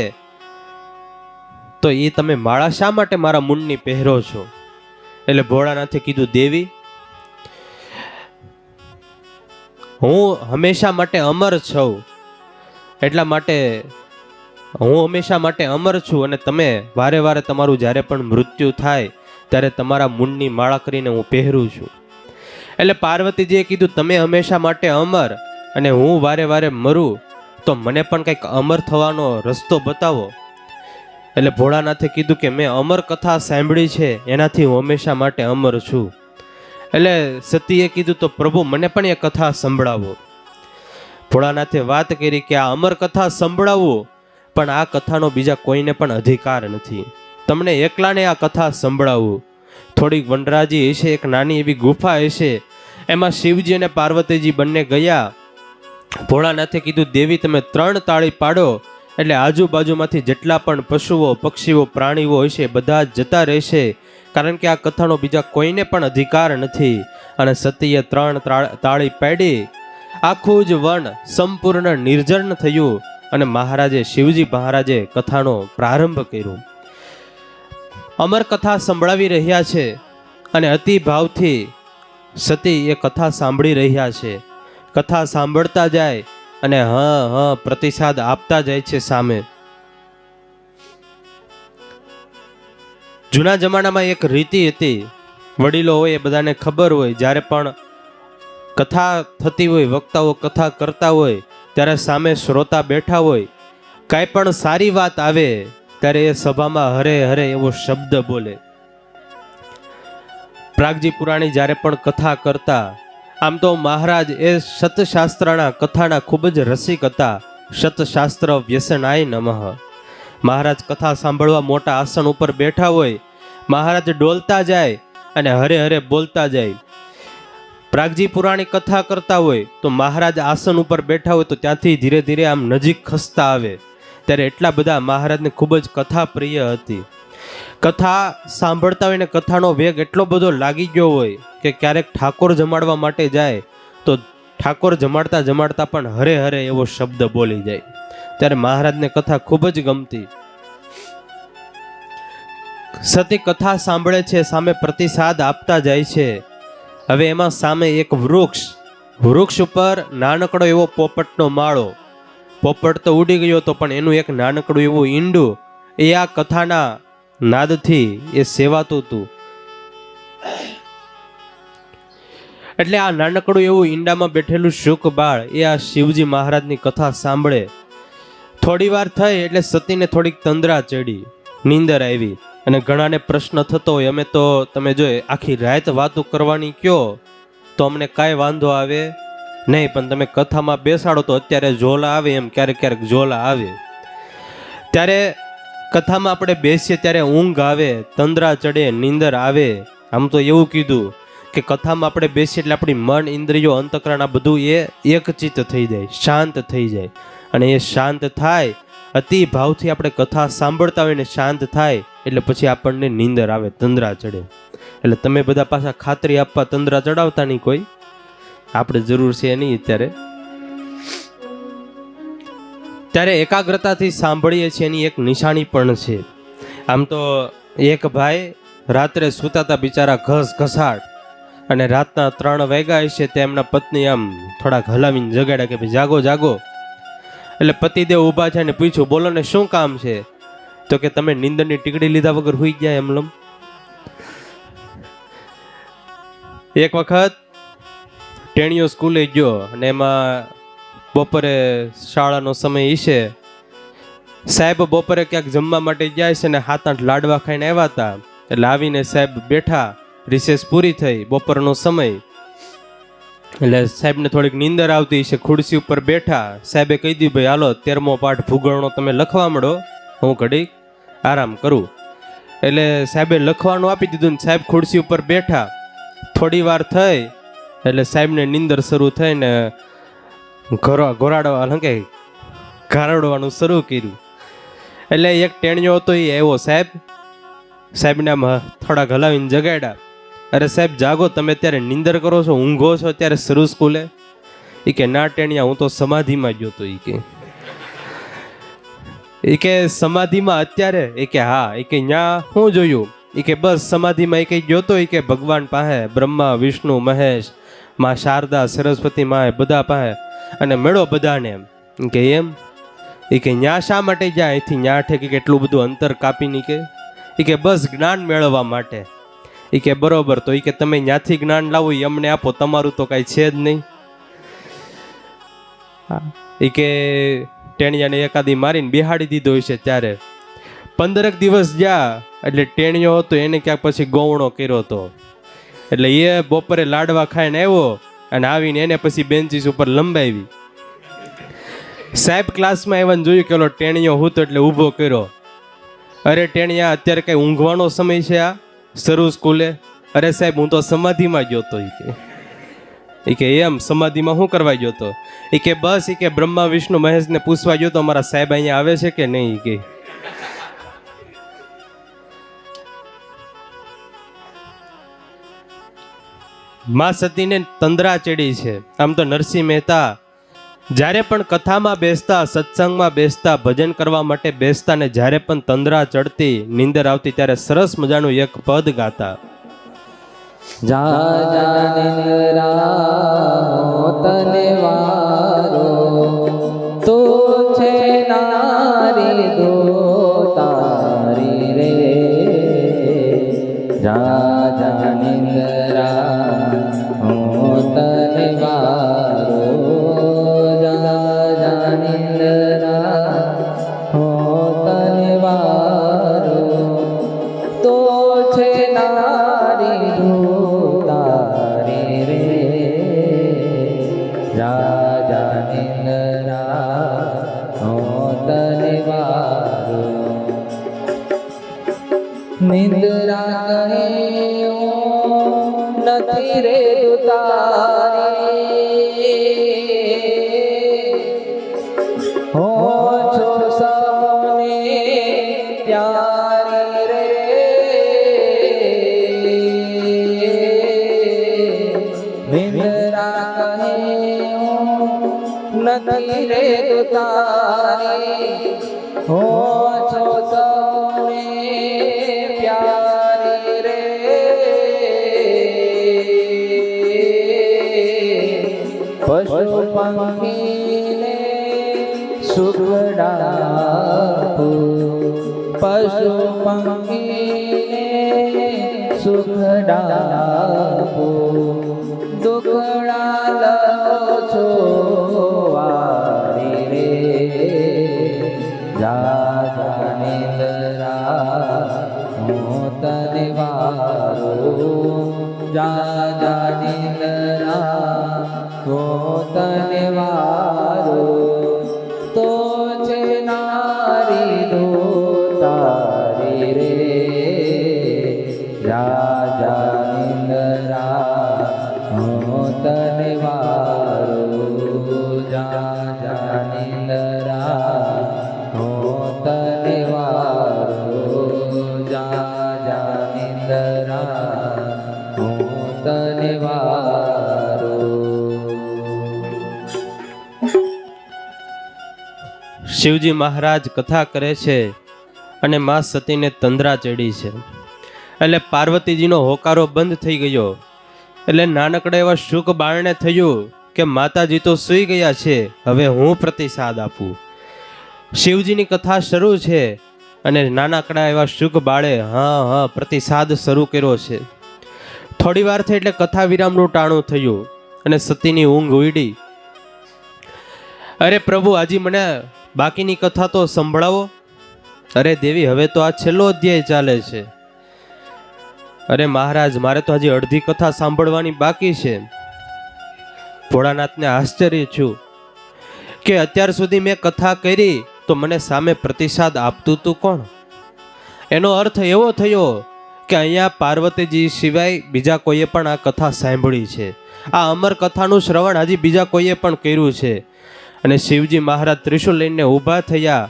તો એ તમે માળા શા માટે મારા મૂંડની પહેરો છો? એટલે ભોળાનાથે કીધું, દેવી, હું હંમેશા માટે અમર છું, એટલા માટે હું હંમેશા માટે અમર છું. અને તમે વારે વારે તમારું જ્યારે પણ મૃત્યુ થાય ત્યારે તમારા મૂંડની માળા કરીને હું પહેરું છું. એટલે પાર્વતીજીએ કીધું, તમે હંમેશા માટે અમર અને હું વારે વારે મરું, તો મને પણ કંઈક અમર થવાનો રસ્તો બતાવો. એટલે ભોળાનાથે કીધું કે મેં અમર કથા સાંભળી છે, એનાથી હું હંમેશા માટે અમર છું. એટલે સતીએ કીધું, તો પ્રભુ મને પણ એ કથા સંભળાવો. ભોળાનાથે વાત કરી કે આ અમર કથા સંભળાવો, પણ આ કથાનો બીજા કોઈને પણ અધિકાર નથી, તમને એકલાને આ કથા સંભળાવું. થોડીક વનરાજી હશે, એક નાની એવી ગુફા હશે, એમાં શિવજી અને પાર્વતીજી બંને ગયા. ભોળાનાથે કીધું, દેવી તમે 3 તાળી પાડો, એટલે આજુબાજુમાંથી જેટલા પણ પશુઓ, પક્ષીઓ, પ્રાણીઓ હશે બધા જ જતા રહેશે, કારણ કે આ કથાનો બીજા કોઈને પણ અધિકાર નથી. અને સતીએ 3 તાળી પાડી. આખું જ વન સંપૂર્ણ નિર્જન થયું અને મહારાજે, શિવજી મહારાજે કથાનો પ્રારંભ કર્યો. અમર કથા સંભળાવી રહ્યા છે અને અતિ ભાવથી સતી એ કથા સાંભળી રહ્યા છે. કથા સાંભળતા જાય અને પ્રતિસાદ આપતા જાય છે સામે. જૂના જમાનામાં એક રીતિ હતી, વડીલો હોય એ બધાને ખબર હોય, જ્યારે પણ કથા થતી હોય, વક્તાઓ કથા કરતા હોય, ત્યારે સામે શ્રોતા બેઠા હોય, કાંઈ પણ સારી વાત આવે ત્યારે એ સભામાં હરે હરે એવો શબ્દ બોલે. પ્રાગજી પુરાણી જ્યારે પણ કથા કરતા, આમ તો મહારાજ એ સતશાસ્ત્રના કથાના ખૂબ જ રસિક હતા. સતશાસ્ત્ર વ્યસનાય નમઃ. મહારાજ કથા સાંભળવા મોટા આસન ઉપર બેઠા હોય, મહારાજ ડોલતા જાય અને હરે હરે બોલતા જાય. પ્રાગજી પુરાણી કથા કરતા હોય તો મહારાજ આસન ઉપર બેઠા હોય તો ત્યાંથી ધીરે ધીરે આમ નજીક ખસતા આવે. ત્યારે એટલા બધા મહારાજને ખૂબ જ કથા પ્રિય હતી. કથા સાંભળતા હોય ને કથાનો વેગ એટલો બધો લાગી ગયો હોય કે ક્યારેક ઠાકોર જમાડવા માટે જાય તો ઠાકોર જમાડતા જમાડતા પણ હરે હરે એવો શબ્દ બોલી જાય. ત્યારે મહારાજને કથા ખૂબ જ ગમતી. સતી કથા સાંભળે છે, સામે પ્રતિસાદ આપતા જાય છે. હવે એમાં સામે એક વૃક્ષ ઉપર નાનકડો એવો પોપટનો માળો. પોપટ તો ઉડી ગયો હતો પણ એનું એક નાનકડું એવું ઈંડું એ આ કથાના નાદથી એ સેવાતું હતું. એટલે આ નાનકડું એવું ઈંડામાં બેઠેલું શુક બાળ એ આ શિવજી મહારાજની કથા સાંભળે. થોડી વાર થઈ એટલે સતીને થોડીક તંદ્રા ચડી, નીંદર આવી. અને ઘણાને પ્રશ્ન થતો હોય, અમે તો તમે જો આખી રાત વાતો કરવાની કયો તો અમને કાંઈ વાંધો આવે નહીં, પણ તમે કથામાં બેસાડો તો અત્યારે ઝોલા આવે, એમ ક્યારેક ક્યારેક ઝોલા આવે. ત્યારે કથામાં આપણે બેસીએ ત્યારે ઊંઘ આવે, તંદ્રા ચડે, નીંદર આવે. આમ તો એવું કીધું કે કથામાં આપણે બેસીએ એટલે આપણી મન, ઇન્દ્રિયો, અંતકરણ આ બધું એ એકચિત્ત થઈ જાય, શાંત થઈ જાય. અને એ શાંત થાય, અતિ ભાવથી આપણે કથા સાંભળતા હોય ને શાંત થાય એટલે પછી આપણને નીંદર આવે, તંદ્રા ચડે. એટલે તમે બધા પાછા ખાતરી આપવા તંદ્રા ચડાવતા નહીં કોઈ, આપણે જરૂર છે નહીં અત્યારે. ત્યારે એકાગ્રતાથી સાંભળીએ છીએ એની એક નિશાની પણ છે. આમ તો એક ભાઈ રાત્રે સૂતાતા બિચારા ઘસાટ અને રાતના 3 વાગ્યા છે તે એમના પત્ની આમ થોડાક હલાવીને જગાડ્યા કે ભાઈ જાગો જાગો. એટલે પતિદેવ ઊભા છે ને પૂછ્યું, બોલો ને શું કામ છે? તો કે તમે નીંદરની ટીકડી લીધા વગર હુઈ ગયા એમલમ. એક વખત ટેણીઓ સ્કૂલે ગયો અને એમાં બપોરે શાળાનો સમય છે. સાહેબ બપોરે ક્યાંક જમવા માટે ગયા છે ને 7-8 લાડવા ખાઈને આવ્યા હતા. એટલે આવીને સાહેબ બેઠા, રિસેસ પૂરી થઈ, બપોરનો સમય. એટલે સાહેબને થોડીક નીંદર આવતી છે, ખુરશી ઉપર બેઠા. સાહેબે કહી દીધું, ભાઈ હાલો 13મો પાઠ ભૂગોળનો તમે લખવા માંડો, હું ઘડીક આરામ કરું. એટલે સાહેબે લખવાનું આપી દીધું ને સાહેબ ખુરશી ઉપર બેઠા. થોડી વાર થઈ એટલે સાહેબને નીંદર શરૂ થઈને ઘારડવાનું શરૂ કર્યું. એટલે એક ટેણીયો હતો એ આવ્યો, સાહેબને આમ થોડાક હલાવીને જગાડ્યા. અરે સાહેબ જાગો, તમે અત્યારે નીંદર કરો છો, ઊંઘો છો અત્યારે શરૂ સ્કૂલે? એ કે ના ટેણિયા, હું તો સમાધિમાં ગયો તો. એ કે સમાધિમાં અત્યારે? એ કે હા. એ કે ન્યા શું જોયું? એ કે બસ સમાધિમાં એ કઈ ગયો તો. એ કે ભગવાન પાસે બ્રહ્મા, વિષ્ણુ, મહેશ, માં શારદા, સરસ્વતી માં બધા પાસે અને મેળો બધાને. એમ કે એમ? એ કે ન્યા શા માટે જાય? અહીંથી ન્યા ઠેકી કેટલું બધું અંતર કાપી કે? એ કે બસ જ્ઞાન મેળવવા માટે. એ કે બરોબર, તો એ કે તમે ન્યાથી જ્ઞાન લાવો એ અમને આપો, તમારું તો કાંઈ છે જ નહીં. એ કે ટેણિયાને એકાદી મારીને બેહાડી દીધો છે. ત્યારે 15 દિવસ ગયા એટલે ટેણિયો હતો એને ક્યાંક પછી ગૌણો કર્યો હતો. એટલે એ બપોરે લાડવા ખાઈને આવ્યો અને આવીને એને પછી બેન્ચીસ ઉપર લંબાવી. સાહેબ ક્લાસમાં આવ્યા જોયું કે ઓલો ટેણિયો હતો એટલે ઊભો કર્યો. અરે ટેણિયા, અત્યારે કઈ ઊંઘવાનો સમય છે આ શરૂ સ્કૂલે? અરે સાહેબ, હું તો સમાધિમાં ગયો તો. એ કે એમ? સમાધિમાં શું કરવા ગયો તો? એ કે બસ, એ કે બ્રહ્મા, વિષ્ણુ, મહેશને પૂછવા ગયો તો અમારા સાહેબ અહીંયા આવે છે કે નહીં. કે માં સતીને તંદ્રા ચડી છે. આમ તો નરસિંહ મહેતા જ્યારે પણ કથામાં બેસતા, સત્સંગમાં બેસતા, ભજન કરવા માટે બેસતા ને જ્યારે પણ તંદ્રા ચડતી, નીંદર આવતી ત્યારે સરસ મજાનું એક પદ ગાતા. જા જા નિંદ્રા તને વારો, તો છે નારી દો તારી રે. જા જા નિંદ્રા તને વારો, જા જા નિંદ્રા તને વારો, તો છે નારી દો તારી રે. જા જા નિંદ્રા તને વારો. નિંદ્રા કહે નથી રે તારી, હો છો સૌને પ્યારી રે. નથી રે તારી હો છો સૌને પ્યારી રે પશુ પંખીને સુખડાપુ પશુ પંખીને સુખડાપુ દુખડા લો છો વારી રે જા જા નિંદરા હું તને વારું જા જા નિંદરા હું તને વારું તો છે નારી દો તારી રે રાજા નિંદરા હું તને વારું જા જા નિંદરા હું તને વારું જા જા નિંદરા હું તને વારું. શિવજી મહારાજ કથા કરે છે અને માં સતીને તંદ્રા ચડી છે એટલે પાર્વતીજીનો હોકારો બંધ થઈ ગયો. એટલે નાનકડા એવા શુક બાળને થયું કે માતાજી તો સૂઈ ગયા છે, હવે હું પ્રતિસાદ આપું. શિવજીની કથા શરૂ છે અને નાનકડા એવા શુક બાળે હા પ્રતિસાદ શરૂ કર્યો છે. થોડી વાર થઈ એટલે કથા વિરામનું ટાણું થયું અને સતીની ઊંઘ ઉડી. અરે પ્રભુ, આજે મને બાકીની કથા તો સંભળાવો. અરે દેવી, હવે તો આ છેલ્લો અધ્યાય ચાલે છે. અરે મહારાજ, મારે તો હજી અડધી કથા સાંભળવાની બાકી છે. ભોળાનાથને આશ્ચર્ય છું કે અત્યાર સુધી મેં કથા કરી તો મને સામે પ્રતિસાદ આપતું તું કોણ? એનો અર્થ એવો થયો કે અહીંયા પાર્વતીજી સિવાય બીજા કોઈએ પણ આ કથા સાંભળી છે. આ અમર કથાનું શ્રવણ હજી બીજા કોઈએ પણ કર્યું છે. અને શિવજી મહારાજ ત્રિશુલ લઈને ઊભા થયા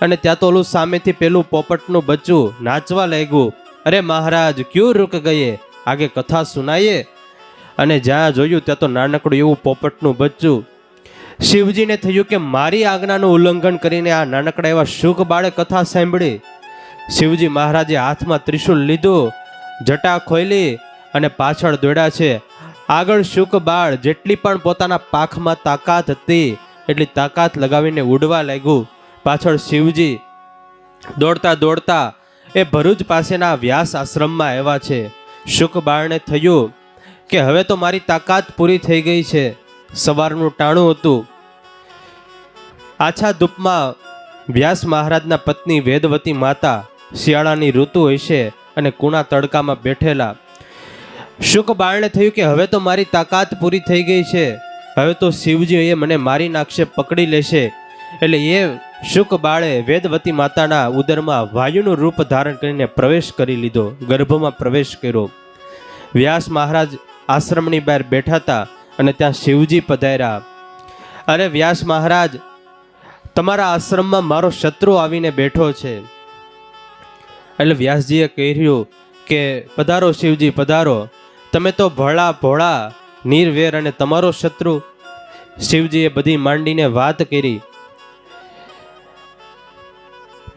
અને ત્યાં તો ઓલું સામેથી પેલું પોપટનું બચ્ચું નાચવા લાગ્યું. અરે મહારાજ, ક્યું રૂક ગયે, આગે કથા સુનાઈએ. અને જ્યાં જોયું ત્યાં તો નાનકડું એવું પોપટનું બચ્ચું. શિવજીને થયું કે મારી આજ્ઞાનું ઉલ્લંઘન કરીને આ નાનકડા એવા શુક બાળે કથા સાંભળી. શિવજી મહારાજે હાથમાં ત્રિશુલ લીધું, જટા ખોલી અને પાછળ દોડ્યા છે. આગળ શુક બાળ જેટલી પણ પોતાના પાખમાં તાકાત હતી એટલી તાકાત લગાવીને ઉડવા લાગ્યું. પાછળ શિવજી દોડતા દોડતા એ ભરૂચ પાસેના વ્યાસ આશ્રમમાં આવ્યા છે. શુક બાળને થયું કે હવે તો મારી તાકાત પૂરી થઈ ગઈ છે. સવારનું ટાણું હતું. આછા ધૂપમાં વ્યાસ મહારાજના પત્ની વેદવતી માતા, શિયાળાની ઋતુ હશે અને કુણા તડકામાં બેઠેલા. શુક બાળને થયું કે હવે તો મારી તાકાત પૂરી થઈ ગઈ છે, હવે તો શિવજી એ મને મારી નાખશે, પકડી લેશે. એટલે એ શુક બાળે વેદવતી માતાના ઉદરમાં વાયુનું રૂપ ધારણ કરીને પ્રવેશ કરી લીધો, ગર્ભમાં પ્રવેશ કર્યો. વ્યાસ મહારાજ આશ્રમની બહાર બેઠા હતા અને ત્યાં શિવજી પધાર્યા. અરે વ્યાસ મહારાજ, તમારા આશ્રમમાં મારો શત્રુ આવીને બેઠો છે. એટલે વ્યાસજીએ કહ્યું કે પધારો શિવજી, પધારો. તમે તો ભોળા ભોળા નિર્વેર અને તમારો શત્રુ. શિવજીએ બધી માંડીને વાત કરી.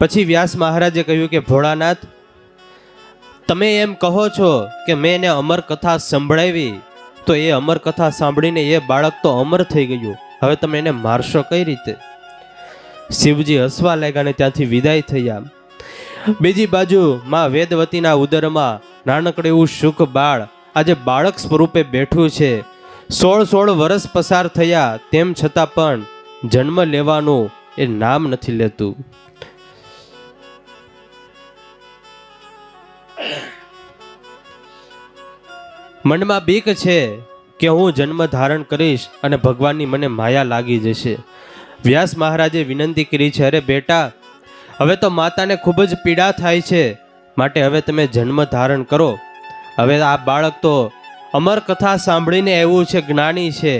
પછી વ્યાસ મહારાજે કહ્યું કે ભોળાનાથ, તમે એમ કહો છો કે મેં એને અમર કથા સંભળાવી, તો એ અમર કથા સાંભળીને એ બાળક તો અમર થઈ ગયું, હવે તમે એને મારશો કઈ રીતે? શિવજી હસવા લાગ્યા અને ત્યાંથી વિદાય થયા. બીજી બાજુ માં વેદવતીના ઉદરમાં નાનકડું એવું શુક બાળ આજે બાળક સ્વરૂપે બેઠું છે. 16 વર્ષ પસાર થયા તેમ છતાં પણ જન્મ લેવાનું એ નામ નથી લેતું. મનમાં બીક છે કે હું જન્મ ધારણ કરીશ અને ભગવાનની મને માયા લાગી જશે. વ્યાસ મહારાજે વિનંતી કરી છે, અરે બેટા, હવે તો માતાને ખૂબ જ પીડા થાય છે, માટે હવે તમે જન્મ ધારણ કરો. હવે આ બાળક તો અમર કથા સાંભળીને એવું છે, જ્ઞાની છે.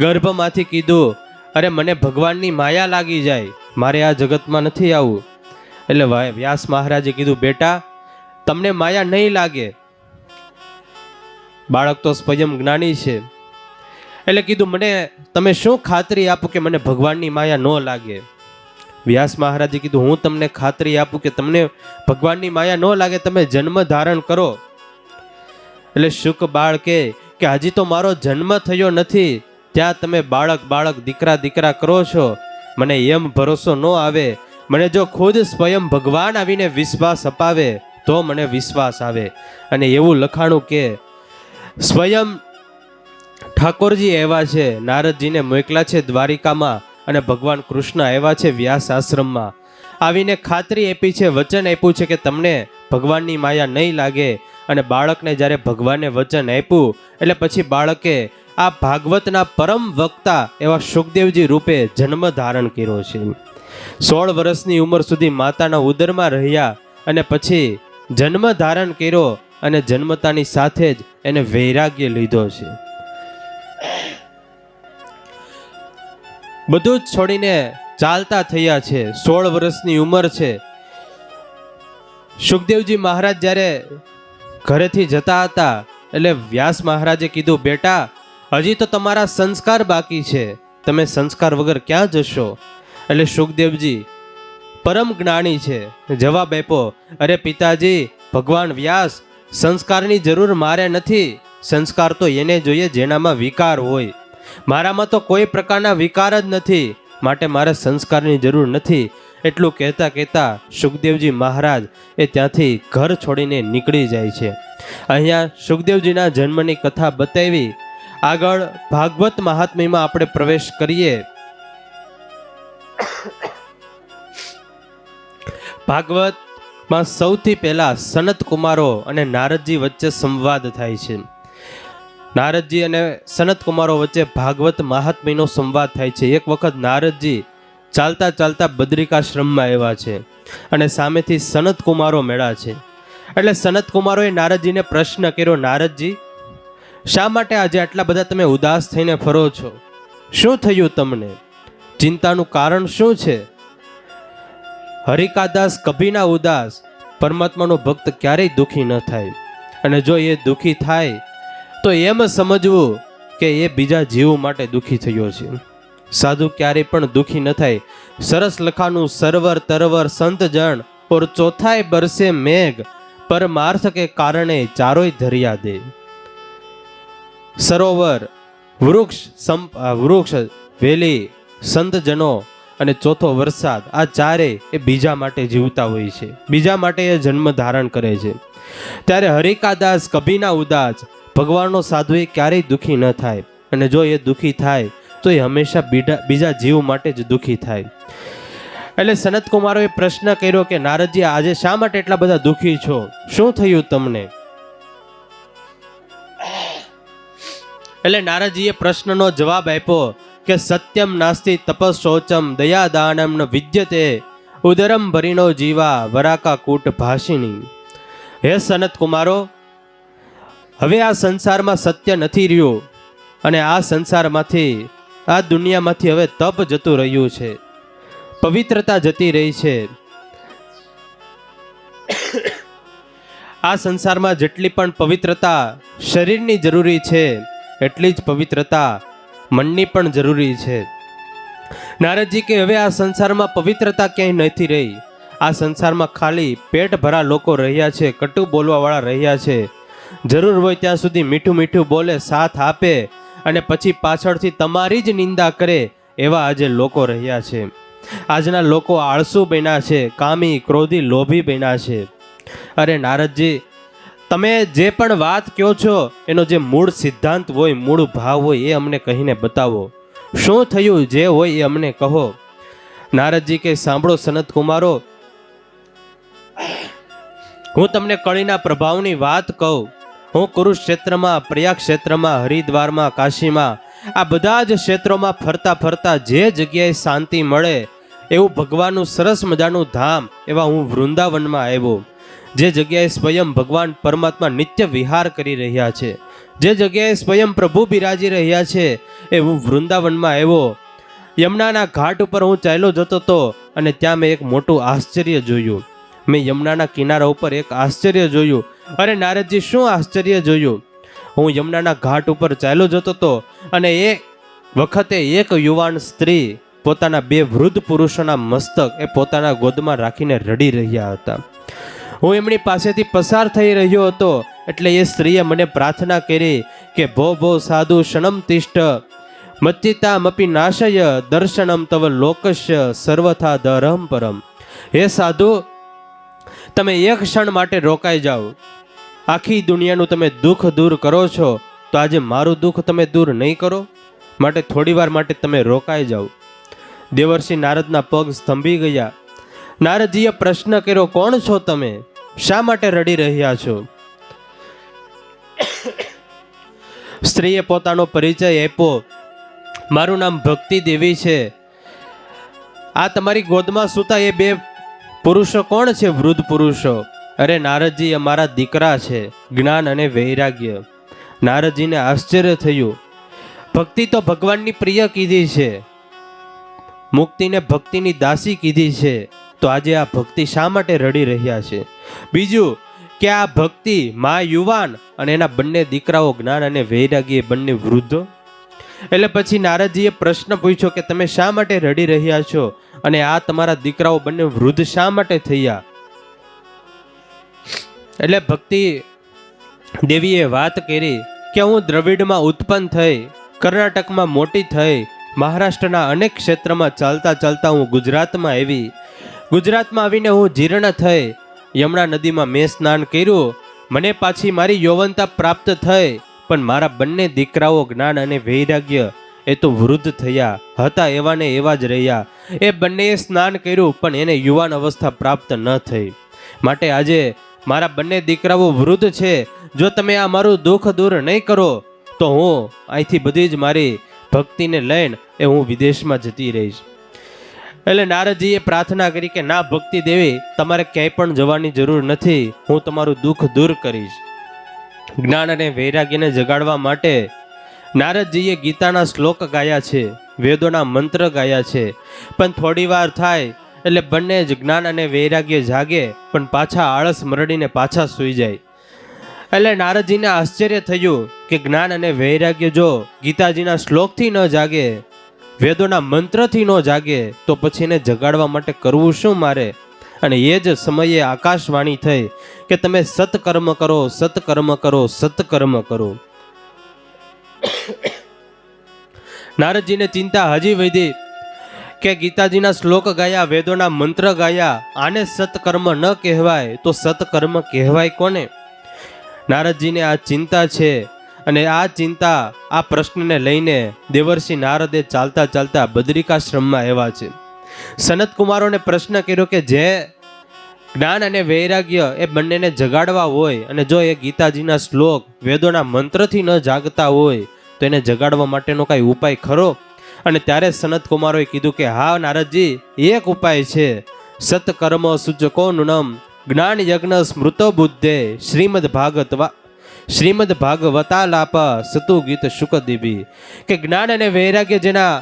ગર્ભમાંથી કીધું, અરે મને ભગવાનની માયા લાગી જાય, મારે આ જગતમાં નથી આવવું. એટલે વ્યાસ મહારાજે કીધું, બેટા, તમને માયા નહીં લાગે, બાળક તો સ્વયં જ્ઞાની છે. એટલે કીધું મને તમે શું ખાતરી આપો કે મને ભગવાનની માયા ન લાગે? વ્યાસ મહારાજે કીધું હું તમને ખાતરી આપું કે તમને ભગવાનની માયા ન લાગે, તમે જન્મ ધારણ કરો. એટલે શુક બાળ કે હજી તો મારો જન્મ થયો નથી, ત્યાં તમે બાળક દીકરા કરો છો. મને એમ ભરોસો ન આવે. મને જો ખુદ સ્વયં ભગવાન આવીને વિશ્વાસ અપાવે તો મને વિશ્વાસ આવે. અને એવું લખાણું કે સ્વયં ઠાકોરજી આવ્યા છે, નારદજીને મોકલા છે દ્વારિકામાં, અને ભગવાન કૃષ્ણ આવ્યા છે વ્યાસ આશ્રમમાં, આવીને ખાતરી આપી છે, વચન આપ્યું છે કે તમને ભગવાનની માયા નહીં લાગે. અને બાળકને જ્યારે ભગવાને વચન આપ્યું એટલે પછી બાળકે આ ભાગવતના પરમ વક્તા એવા સુખદેવજી રૂપે જન્મ ધારણ કર્યો છે. 16 વર્ષની ઉંમર સુધી માતાના ઉદરમાં રહ્યા અને પછી જન્મ ધારણ કર્યો, અને જન્મતાની સાથે જ એને વૈરાગ્ય લીધો છે. બધું જ છોડીને ચાલતા થયા છે. 16 વર્ષની ઉંમર છે. સુખદેવજી મહારાજ જ્યારે ઘરેથી જતા હતા એટલે વ્યાસ મહારાજે કીધું, બેટા હજી તો તમારા સંસ્કાર બાકી છે, તમે સંસ્કાર વગર ક્યાં જશો? એટલે સુખદેવજી પરમ જ્ઞાની છે, જવાબ આપ્યો, અરે પિતાજી, ભગવાન વ્યાસ, સંસ્કારની જરૂર મારે નથી. સંસ્કાર તો એને જોઈએ જેનામાં વિકાર હોય. મારામાં તો કોઈ પ્રકારના વિકાર જ નથી, માટે મારે સંસ્કારની જરૂર નથી. એટલું કહેતા સુખદેવજી મહારાજ એ ત્યાંથી ઘર છોડીને નીકળી જાય છે. અહીંયા સુખદેવજીના જન્મની કથા બતાવી. આગળ ભાગવત મહાત્મ્યમાં આપણે પ્રવેશ કરીએ. ભાગવતમાં સૌથી પહેલા સનત કુમારો અને નારદજી વચ્ચે સંવાદ થાય છે. નારદજી અને સનત કુમારો વચ્ચે ભાગવત મહાત્મ્યનો સંવાદ થાય છે. એક વખત નારદજી ચાલતા બદ્રિકાશ્રમમાં આવ્યા છે અને સામેથી સનત કુમારો મળ્યા છે. એટલે સનત કુમારોએ નારદજીને પ્રશ્ન કર્યો, નારદજી, શા માટે આજે આટલા બધા તમે ઉદાસ થઈને ફરો છો? શું થયું તમને? ચિંતાનું કારણ શું છે? હરિકાદાસ કભી ના ઉદાસ. પરમાત્માનો ભક્ત ક્યારેય દુઃખી ન થાય, અને જો એ દુઃખી થાય તો એમ સમજવું કે એ બીજા જીવ માટે દુઃખી થયો છે. સાધુ ક્યારેય પણ દુઃખી ન થાય. સરસ લખાનું, સરવર તરવર સંત જણ ઓર ચોથાય બરસે મેઘ, પરમાર્થ કે કારણે ચારોય ધર્યા દે. સરોવર, વૃક્ષ, વેલી, સંતજનો અને ચોથો વરસાદ, આ ચારે એ બીજા માટે જીવતા હોય છે, બીજા માટે એ જન્મ ધારણ કરે છે. ત્યારે હરિકાદાસ કભી ના ઉદાસ. ભગવાનનો સાધુ એ ક્યારેય દુઃખી ન થાય, અને જો એ દુઃખી થાય તો એ હંમેશા બીજા જીવ માટે જ દુઃખી થાય. એટલે સનત કુમારોએ પ્રશ્ન કર્યો કે નારદજી, આજે શા માટે એટલા બધા દુઃખી છો? શું થયું તમને? એટલે નારદજીએ પ્રશ્નનો જવાબ આપ્યો કે સત્યમ નાસ્તિ તપસ્સોચમ દયાદાનમ ન વિદ્યતે ઉદરમ ભરીનો જીવા વરાકા કૂટ ભાષિણી. હે સનત કુમારો, હવે આ સંસારમાં સત્ય નથી રહ્યું, અને આ સંસારમાંથી, આ દુનિયામાંથી હવે તપ જતું રહ્યું છે, પવિત્રતા જતી રહી છે. આ સંસારમાં જેટલી પણ પવિત્રતા શરીરની જરૂરી છે એટલી જ પવિત્રતા મનની પણ જરૂરી છે. નારદજી કે હવે આ સંસારમાં પવિત્રતા ક્યાંય નથી રહી. આ સંસારમાં ખાલી પેટ ભરા લોકો રહ્યા છે, કટુ બોલવાવાળા રહ્યા છે. જરૂર હોય ત્યાં સુધી મીઠું બોલે, સાથ આપે, અને પછી પાછળથી તમારી જ નિંદા કરે, એવા આજે લોકો રહ્યા છે. આજના લોકો આળસુ બન્યા છે, કામી, ક્રોધી, લોભી બન્યા છે. અરે નારદજી, તમે જે પણ વાત કહો છો એનો જે મૂળ સિદ્ધાંત હોય, મૂળ ભાવ હોય, એ અમને કહીને બતાવો. શું થયું? જે હોય એ અમને કહો. નારદજી કે સાંભળો સનત કુમારો, હું તમને કળીના પ્રભાવની વાત કહું. હું કુરુક્ષેત્રમાં, પ્રયાગ ક્ષેત્રમાં, હરિદ્વારમાં, કાશીમાં, આ બધા જ ક્ષેત્રોમાં ફરતા જે જગ્યાએ શાંતિ મળે એવું ભગવાનનું સરસ મજાનું ધામ એવા હું વૃંદાવનમાં આવ્યો. જે જગ્યાએ સ્વયં ભગવાન પરમાત્મા નિત્ય વિહાર કરી રહ્યા છે, જે જગ્યાએ સ્વયં પ્રભુ બિરાજી રહ્યા છે, એ હું વૃંદાવનમાં આવ્યો. યમુનાના ઘાટ ઉપર હું ચાલ્યો જતો હતો, અને ત્યાં મેં એક મોટું આશ્ચર્ય જોયું. મેં યમુનાના કિનારા ઉપર એક આશ્ચર્ય જોયું. અરે નારદજી, શું આશ્ચર્ય જોયું? હું યમુનાના ઘાટ ઉપર ચાલ્યો જતો હતો અને એ વખતે એક યુવાન સ્ત્રી પોતાના બે વૃદ્ધ પુરુષોના મસ્તક એ પોતાના ગોદમાં રાખીને રડી રહ્યા હતા. હું એમની પાસેથી પસાર થઈ રહ્યો હતો એટલે એ સ્ત્રીએ મને પ્રાર્થના કરી કે ભો ભો સાધુ ક્ષણમ તિષ્ઠ મચ્ચિતામપી નાશય દર્શનમ તવ લોકસ્ય સર્વથા ધરમ પરમ. હે સાધુ, તમે એક ક્ષણ માટે રોકાઈ જાઓ. આખી દુનિયાનું તમે દુઃખ દૂર કરો છો તો આજે મારું દુઃખ તમે દૂર નહીં કરો, માટે થોડીવાર માટે તમે રોકાઈ જાઓ. દેવર્ષિ નારદના પગ સ્તંભી ગયા. નારદજીએ પ્રશ્ન કર્યો, કોણ છો તમે? શા માટે રડી રહ્યા છો? સ્ત્રીએ પોતાનો પરિચય આપ્યો. મારું નામ ભક્તિ દેવી છે. આ તમારી ગોદમાં સૂતા એ બે પુરુષો કોણ છે? વૃદ્ધ પુરુષો. અરે નારદજી, અમારા દીકરા છે, જ્ઞાન અને વૈરાગ્ય. નારદજીને આશ્ચર્ય થયું. ભક્તિ તો ભગવાનની પ્રિય કીધી છે, મુક્તિને ભક્તિની દાસી કીધી છે, તો આજે આ ભક્તિ શા માટે રડી રહ્યા છે? બીજું કે આ ભક્તિ મા યુવાન અને એના બંને દીકરાઓ જ્ઞાન અને વૈરાગ્ય બંને વૃદ્ધો. એટલે પછી નારદજીએ પ્રશ્ન પૂછ્યો કે તમે શા માટે રડી રહ્યા છો અને આ તમારા દીકરાઓ બંને વૃદ્ધ શા માટે થયા? એટલે ભક્તિ દેવીએ વાત કરી કે હું દ્રવિડમાં ઉત્પન્ન થઈ, કર્ણાટકમાં મોટી થઈ, મહારાષ્ટ્રના અનેક ક્ષેત્રમાં ચાલતા ચાલતા હું ગુજરાતમાં આવી. ગુજરાતમાં આવીને હું જીર્ણ થઈ, યમુના નદીમાં મેં સ્નાન કર્યું, મને પાછી મારી યૌવનતા પ્રાપ્ત થઈ, પણ મારા બંને દીકરાઓ જ્ઞાન અને વૈરાગ્ય એ તો વૃદ્ધ થયા હતા, એવા ને એવા જ રહ્યા. એ બંનેએ સ્નાન કર્યું પણ એને યુવાન અવસ્થા પ્રાપ્ત ન થઈ. માટે આજે મારા બંને દીકરાઓ વૃદ્ધ છે. જો તમે આ મારું દુઃખ દૂર નહીં કરો તો હું અહીંથી બધી જ મારી ભક્તિને લઈને એ હું વિદેશમાં જતી રહીશ. એટલે નારદજીએ પ્રાર્થના કરી કે ના ભક્તિ દેવી, તમારે ક્યાંય પણ જવાની જરૂર નથી, હું તમારું દુઃખ દૂર કરીશ. જ્ઞાન અને વૈરાગ્યને જગાડવા માટે નારદજીએ ગીતાના શ્લોક ગાયા છે, વેદોના મંત્ર ગાયા છે, પણ થોડી વાર થાય એટલે બંને જ જ્ઞાન અને વૈરાગ્ય જાગે પણ પાછા આળસ મરડીને પાછા સૂઈ જાય. એટલે નારદજીને આશ્ચર્ય થયું કે જ્ઞાન અને વૈરાગ્ય જો ગીતાજીના શ્લોકથી ન જાગે, વેદોના મંત્રથી ન જાગે, તો પછી એને જગાડવા માટે કરવું શું મારે? અને એ જ સમયે આકાશવાણી થઈ કે તમે સત્કર્મ કરો, સત્કર્મ કરો, સત્કર્મ કરો. નારદજીને ચિંતા હજી વધી કે ગીતાજીના શ્લોક ગાયા, વેદોના મંત્ર ગાયા, આને સત્કર્મ ન કહેવાય તો સત્કર્મ કહેવાય કોને? નારદજીને આ ચિંતા છે અને આ ચિંતા, આ પ્રશ્નને લઈને દેવર્ષિ નારદે ચાલતા ચાલતા બદ્રિકાશ્રમમાં આવ્યા છે. સનત કુમારોને પ્રશ્ન કર્યો કે જે જ્ઞાન અને વૈરાગ્ય એ બંનેને જગાડવા હોય અને જો એ ગીતાજીના શ્લોક વેદોના મંત્રથી ન જાગતા હોય તો એને જગાડવા માટેનો કાંઈ ઉપાય ખરો? અને ત્યારે સનત કુમારોએ કીધું કે હા નારદજી, એક ઉપાય છે. સત્કર્મ સૂચકો નુનમ જ્ઞાન યજ્ઞ સ્મૃતો બુદ્ધે શ્રીમદ ભાગવતાલાપ સતુ ગીત શુકદેવી. કે જ્ઞાન અને વૈરાગ્ય જેના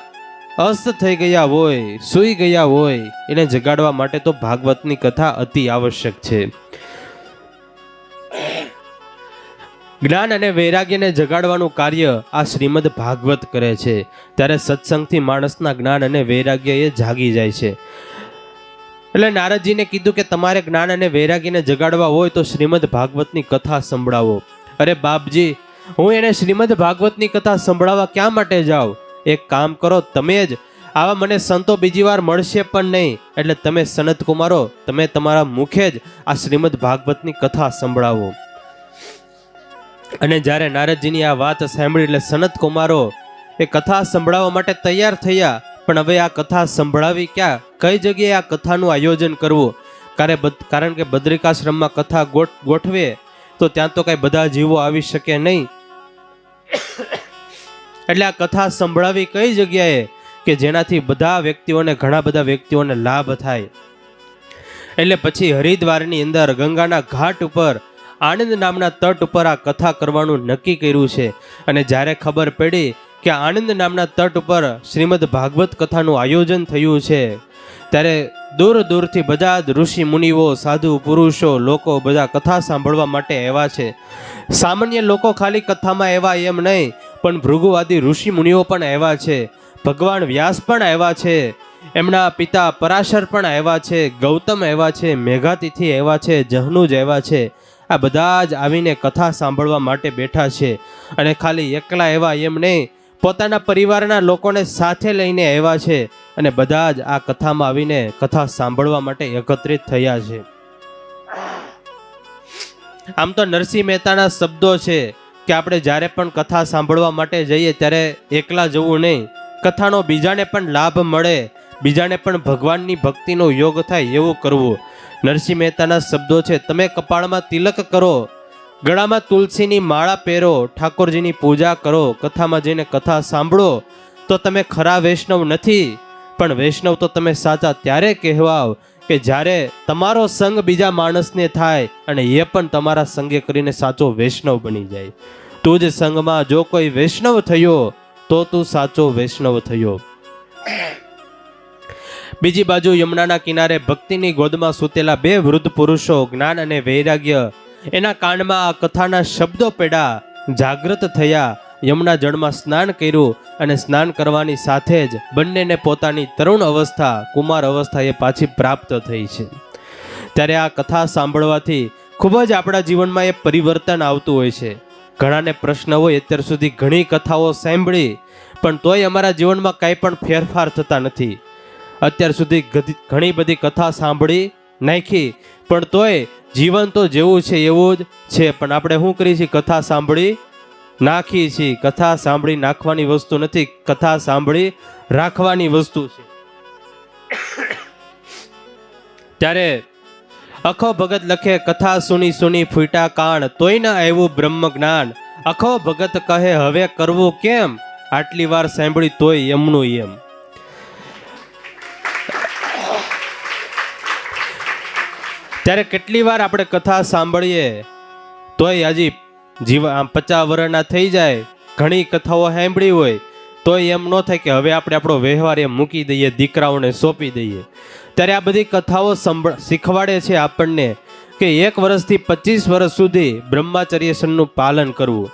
અસ્ત થઈ ગયા હોય, સૂઈ ગયા હોય, એને જગાડવા માટે તો ભાગવતની કથા અતિ આવશ્યક છે. જ્ઞાન અને વૈરાગ્યને જગાડવાનું કાર્ય આ શ્રીમદ ભાગવત કરે છે. ત્યારે સત્સંગથી માણસના જ્ઞાન અને વૈરાગ્ય એ જાગી જાય છે. એટલે નારદજીને કીધું કે તમારે જ્ઞાન અને વૈરાગ્યને જગાડવા હોય તો શ્રીમદ ભાગવતની કથા સંભળાવો. અરે બાપજી, હું એને શ્રીમદ ભાગવતની કથા સંભળાવવા ક્યાં માટે જાઉં? એક કામ કરો, તમે જ આવા મને સંતો બીજી વાર મળશે પણ નહીં, એટલે તમે સનત કુમારો, તમે તમારા મુખે જ આ શ્રીમદ ભાગવતની કથા સંભળાવો. અને જ્યારે નારદજીની આ વાત સાંભળી એટલે સનત કુમારો એ કથા સંભળાવવા માટે તૈયાર થયા. પણ હવે આ કથા સંભળાવી ક્યાં, કઈ જગ્યાએ આ કથાનું આયોજન કરવું? કારણ કે બદ્રિકાશ્રમમાં કથા ગોઠવે તો ત્યાં તો કઈ બધા જીવો આવી શકે નહીં. એટલે આ કથા સંભળાવી કઈ જગ્યાએ કે જેનાથી બધા વ્યક્તિઓને, ઘણા બધા વ્યક્તિઓને લાભ થાય. એટલે પછી હરિદ્વારની અંદર ગંગાના ઘાટ ઉપર આનંદ નામના તટ ઉપર આ કથા કરવાનું નક્કી કર્યું છે. અને જ્યારે ખબર પડી કે આનંદ નામના તટ ઉપર શ્રીમદ ભાગવત કથાનું આયોજન થયું છે, ત્યારે દૂર દૂરથી બધા જ ઋષિ મુનિઓ, સાધુ પુરુષો, લોકો બધા કથા સાંભળવા માટે આવ્યા છે. સામાન્ય લોકો ખાલી કથામાં આવ્યા એમ નહીં, પણ ભૃગુ આદિ ઋષિ મુનિઓ પણ આવ્યા છે. ભગવાન વ્યાસ પણ આવ્યા છે, એમના પિતા પરાશર પણ આવ્યા છે, ગૌતમ આવ્યા છે, મેઘાતિથિ આવ્યા છે, જહનુજ આવ્યા છે. આ બધા જ આવીને કથા સાંભળવા માટે બેઠા છે. અને ખાલી એકલા આવ્યા એમ નહીં, પોતાના પરિવારના લોકોને સાથે લઈને આવ્યા છે. અને બધા જ આ કથામાં આવીને કથા સાંભળવા માટે એકત્રિત થયા છે. આમ તો નરસિંહ મહેતાના શબ્દો છે કે આપણે જ્યારે પણ કથા સાંભળવા માટે જઈએ ત્યારે એકલા જવું નહીં, કથાનો બીજાને પણ લાભ મળે, બીજાને પણ ભગવાનની ભક્તિનો યોગ થાય એવું કરવું. નરસિંહ મહેતાના શબ્દો છે, તમે કપાળમાં તિલક કરો, ગળામાં તુલસીની માળા પહેરો, ઠાકોરજીની પૂજા કરો, કથામાં જઈને કથા સાંભળો તો તમે ખરા વૈષ્ણવ નથી, પણ વૈષ્ણવ તો તમે સાચા ત્યારે કહેવાવ કે જ્યારે તમારો સંગ બીજા માણસને થાય અને એ પણ તમારા સંગે કરીને સાચો વૈષ્ણવ બની જાય. તું જ સંગમાં જો કોઈ વૈષ્ણવ થયો તો તું સાચો વૈષ્ણવ થયો. બીજી બાજુ યમુનાના કિનારે ભક્તિની ગોદમાં સૂતેલા બે વૃદ્ધ પુરુષો, જ્ઞાન અને વૈરાગ્ય, એના કાનમાં આ કથાના શબ્દો પડ્યા, જાગૃત થયા, યમુના જળમાં સ્નાન કર્યું અને સ્નાન કરવાની સાથે જ બંનેને પોતાની તરુણ અવસ્થા, કુમાર અવસ્થા એ પાછી પ્રાપ્ત થઈ છે. ત્યારે આ કથા સાંભળવાથી ખૂબ જ આપણા જીવનમાં એ પરિવર્તન આવતું હોય છે. ઘણાને પ્રશ્ન હોય, અત્યાર સુધી ઘણી કથાઓ સાંભળી પણ તોય અમારા જીવનમાં કાંઈ પણ ફેરફાર થતા નથી. અત્યાર સુધી ઘણી બધી કથા સાંભળી નાખી પણ તોય જીવન તો જેવું છે એવું જ છે. પણ આપણે શું કરીએ છીએ? કથા સાંભળી નાખીએ છીએ. કથા સાંભળી નાખવાની વસ્તુ નથી, કથા સાંભળી રાખવાની વસ્તુ છે. ત્યારે અખો ભગત લખે, કથા સુની સુની ફૂટા કાન, તોય ન આવ્યું બ્રહ્મ જ્ઞાન. અખો ભગત કહે હવે કરવું કેમ, આટલી વાર સાંભળી તોય એમનું એમ. ત્યારે કેટલી વાર આપણે કથા સાંભળીએ તોય હજી આમ 50 વર્ષના થઈ જાય, ઘણી કથાઓ સાંભળી હોય તોય એમ ન થાય કે હવે આપણે આપણો વ્યવહાર એમ મૂકી દઈએ, દીકરાઓને સોંપી દઈએ. ત્યારે આ બધી કથાઓ શીખવાડે છે આપણને કે 1 વર્ષથી 25 વર્ષ સુધી બ્રહ્મચર્યનું પાલન કરવું.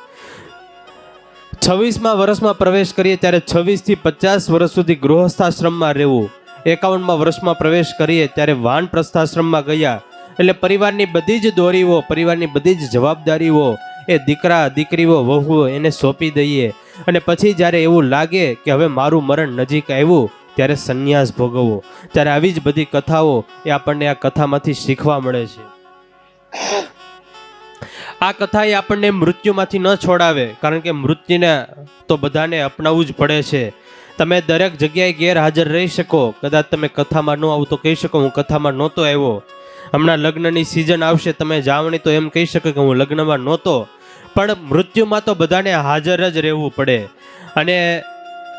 26મા વર્ષમાં પ્રવેશ કરીએ ત્યારે 26 થી 50 વર્ષ સુધી ગૃહસ્થાશ્રમમાં રહેવું. 51મા વર્ષમાં પ્રવેશ કરીએ ત્યારે વાનપ્રસ્થાશ્રમમાં ગયા, એટલે પરિવારની બધી જ દોરીઓ, પરિવારની બધી જ જવાબદારીઓ એ દીકરા દીકરીઓ વહુઓ એને સોંપી દઈએ. અને પછી જ્યારે એવું લાગે કે હવે મારું મરણ નજીક આવ્યું ત્યારે સંન્યાસ ભોગવવો. ત્યારે આવી જ બધી કથાઓ એ આપણને આ કથામાંથી શીખવા મળે છે. આ કથા એ આપણને મૃત્યુમાંથી ન છોડાવે, કારણ કે મૃત્યુને તો બધાને અપનાવવું જ પડે છે. તમે દરેક જગ્યાએ ગેરહાજર રહી શકો, કદાચ તમે કથામાં ન આવો તો કહી શકો હું કથામાં નહોતો આવ્યો. હમણાં લગ્નની સિઝન આવશે, તમે જાવણી તો એમ કહી શકો કે હું લગ્નમાં નહોતો. પણ મૃત્યુમાં તો બધાને હાજર જ રહેવું પડે. અને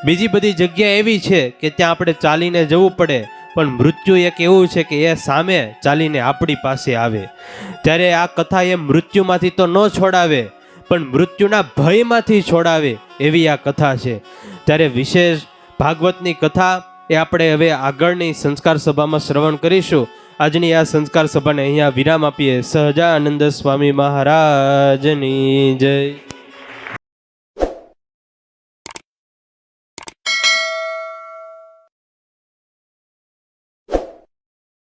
બીજી બધી જગ્યા એવી છે કે ત્યાં આપણે ચાલીને જવું પડે, પણ મૃત્યુ એક એવું છે કે એ સામે ચાલીને આપણી પાસે આવે. ત્યારે આ કથા એ મૃત્યુમાંથી તો ન છોડાવે, પણ મૃત્યુના ભયમાંથી છોડાવે એવી આ કથા છે. ત્યારે વિશેષ ભાગવતની કથા એ આપણે હવે આગળની સંસ્કાર સભામાં શ્રવણ કરીશું. આજની આ સંસ્કાર સભાને અહીંયા વિરામ આપીએ. સહજાનંદ સ્વામી મહારાજની જય.